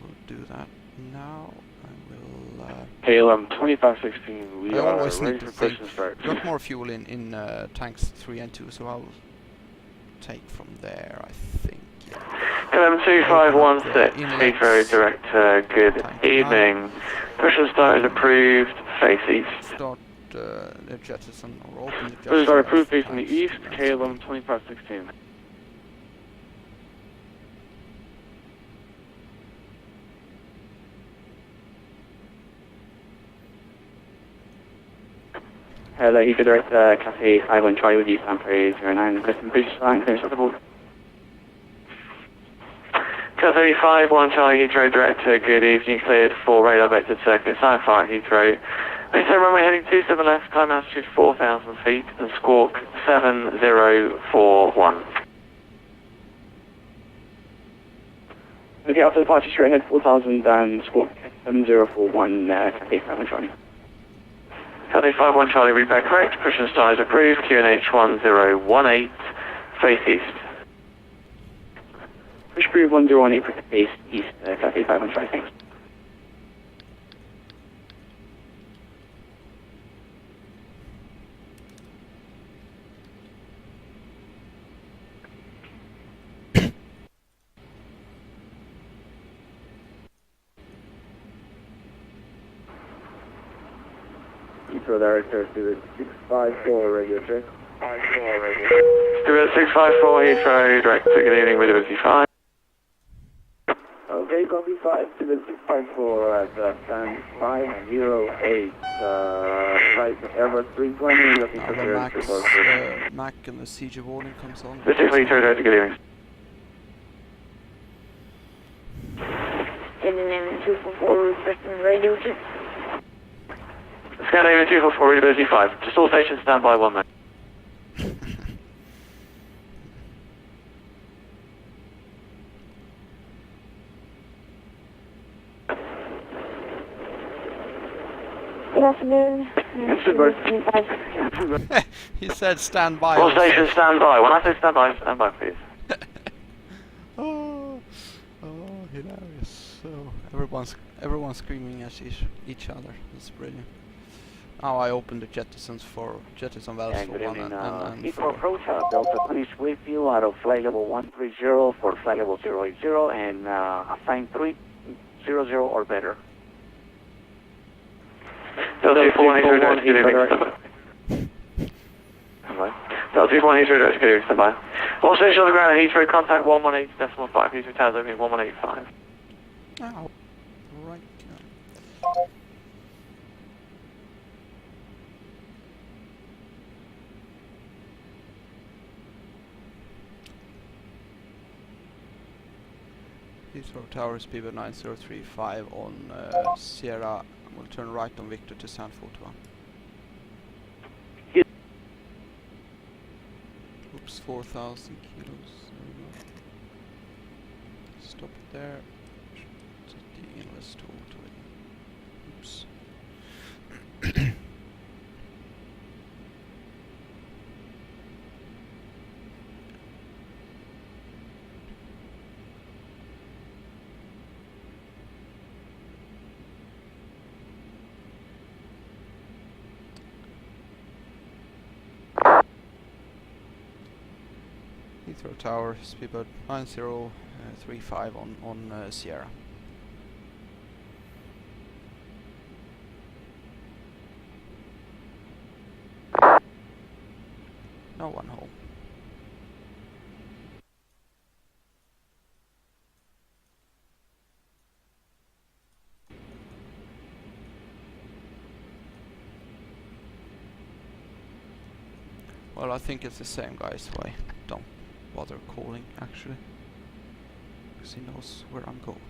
will do that now. I will... KLM 2516, we I are always ready need to for think. push and start. Got more fuel in tanks 3 and 2, so I'll take from there, I think. Yeah. KLM 2516, Heathrow Director, good evening. Push and start is approved, face east. Start the jettison or open the jettison. Push and start approved facing the east, KLM 2516. Hello, Heathrow Director, Cathay 51 Charlie with you, Sanford 09, requesting British line, clearance of the board. Cathay 51 Charlie Heathrow Director, good evening, cleared for radar vector circuit, Sci Fi Heathrow. So runway heading 27 left, climb altitude 4,000 feet, and squawk 7041. Okay, after departure, straight ahead 4,000 and squawk 7041, Cathay 51 Charlie. Cathay 51 Charlie, repair correct, push and start is approved, QNH 1018, face east. Push approved 1018, face east, Cathay 51 Charlie, thanks. Heathrow Director, Stuart 654, radio check. Stuart 654, Heathrow Director, good evening, visibility 5. Okay, copy 5, Stuart 654 at stand 508, flight Airbus 320, looking for clearance. Mac and the CG warning comes on. This is Heathrow Director, good evening. Scandinavian 244, requesting radio check. Scandinavian 244, readability 5. Just all stations stand by 1 minute. Good afternoon. He said stand by. All stations stand by. When I say stand by please. Oh, hilarious. So everyone's screaming at each other. It's brilliant. Now I opened the jettison valves for 1 and Heathrow approach, Delta Punish with you out of flight level 130 for flight level 080 and assign 300 or better. Delta 41 Heathrow Director, good evening. Delta 41 Heathrow Director, good evening, stand by. All stations on the ground at Heathrow, contact 118.5, Heathrow Towers opening 1185. Ow. Right. Heathrow Tower, speedbird 9035 on Sierra. We'll turn right on Victor to San 41. Oops, 4,000 kilos. There we go. Stop it there. Set the inlets to auto. Oops. Heathrow Tower, speedbird 9035 on Sierra. No one home. Well, I think it's the same guy's way. Don't bother calling, actually, because he knows where I'm going.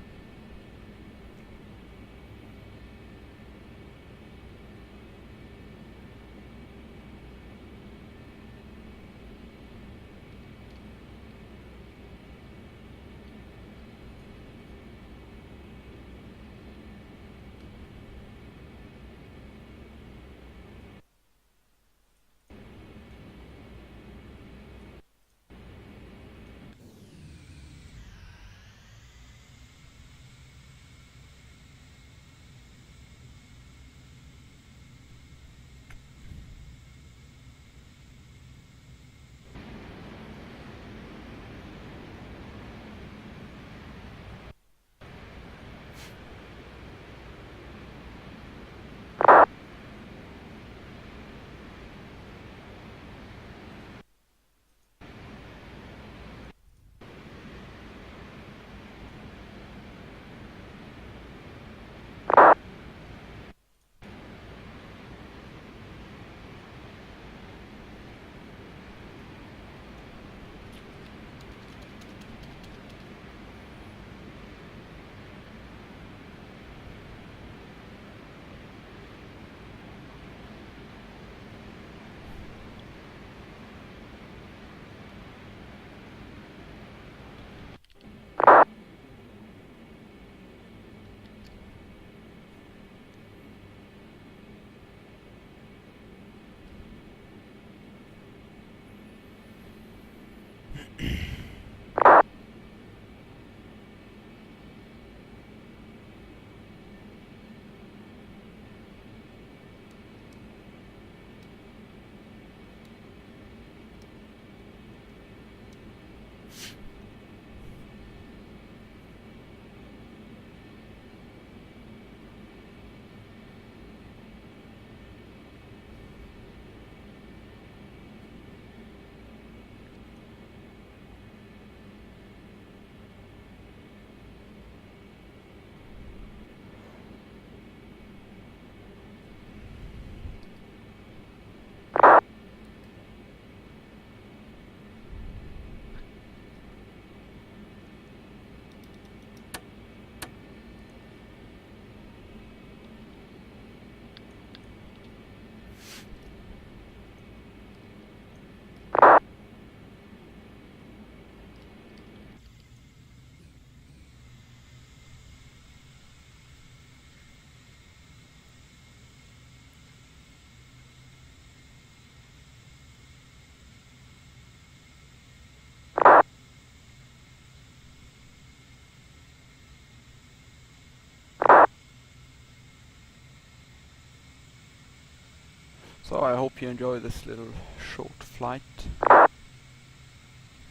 So I hope you enjoy this little short flight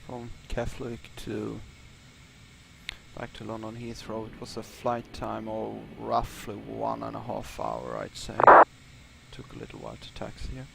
from Keflavik to back to London Heathrow. It was a flight time of roughly 1.5 hours, I'd say. Took a little while to taxi here.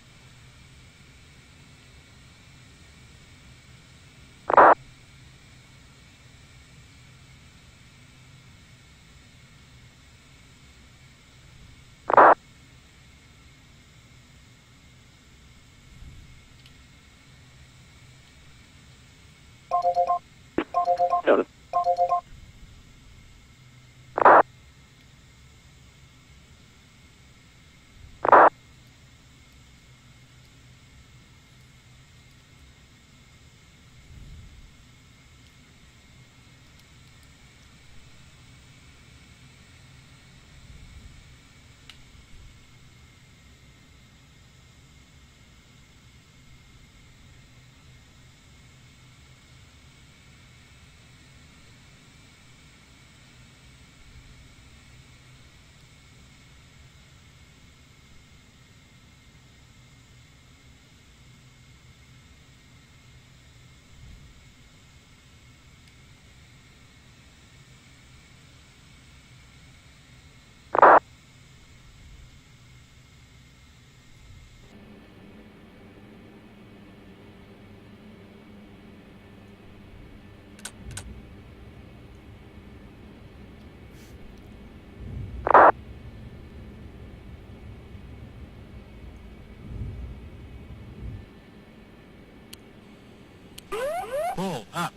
Pull up.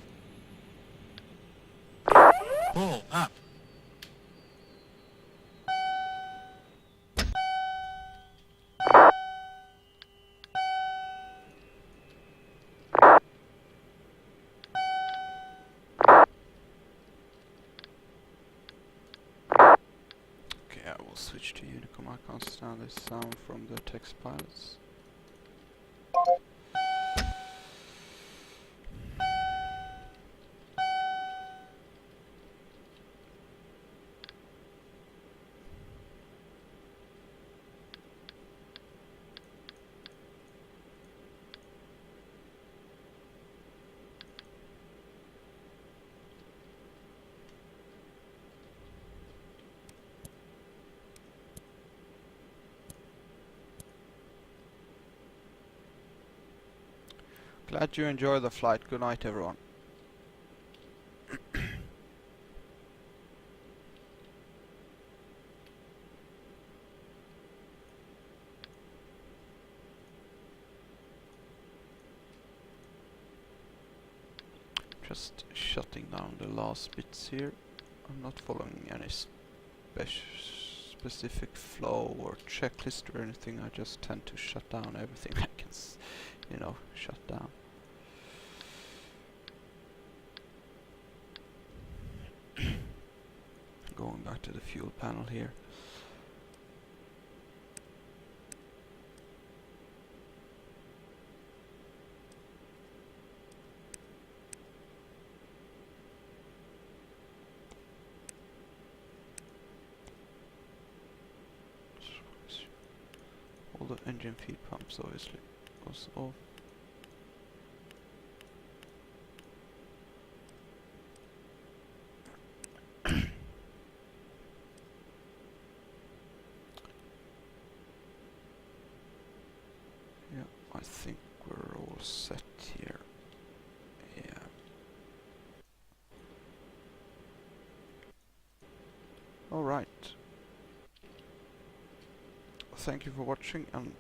Pull up. Okay, I will switch to Unicom. I can't stand this sound from the text pilots. Glad you enjoy the flight. Good night, everyone. Just shutting down the last bits here. I'm not following any specific flow or checklist or anything. I just tend to shut down everything I can, shut down. Going back to the fuel panel here. All the engine feed pumps obviously was off. Yeah, I think we're all set here. Yeah. All right. Thank you for watching, and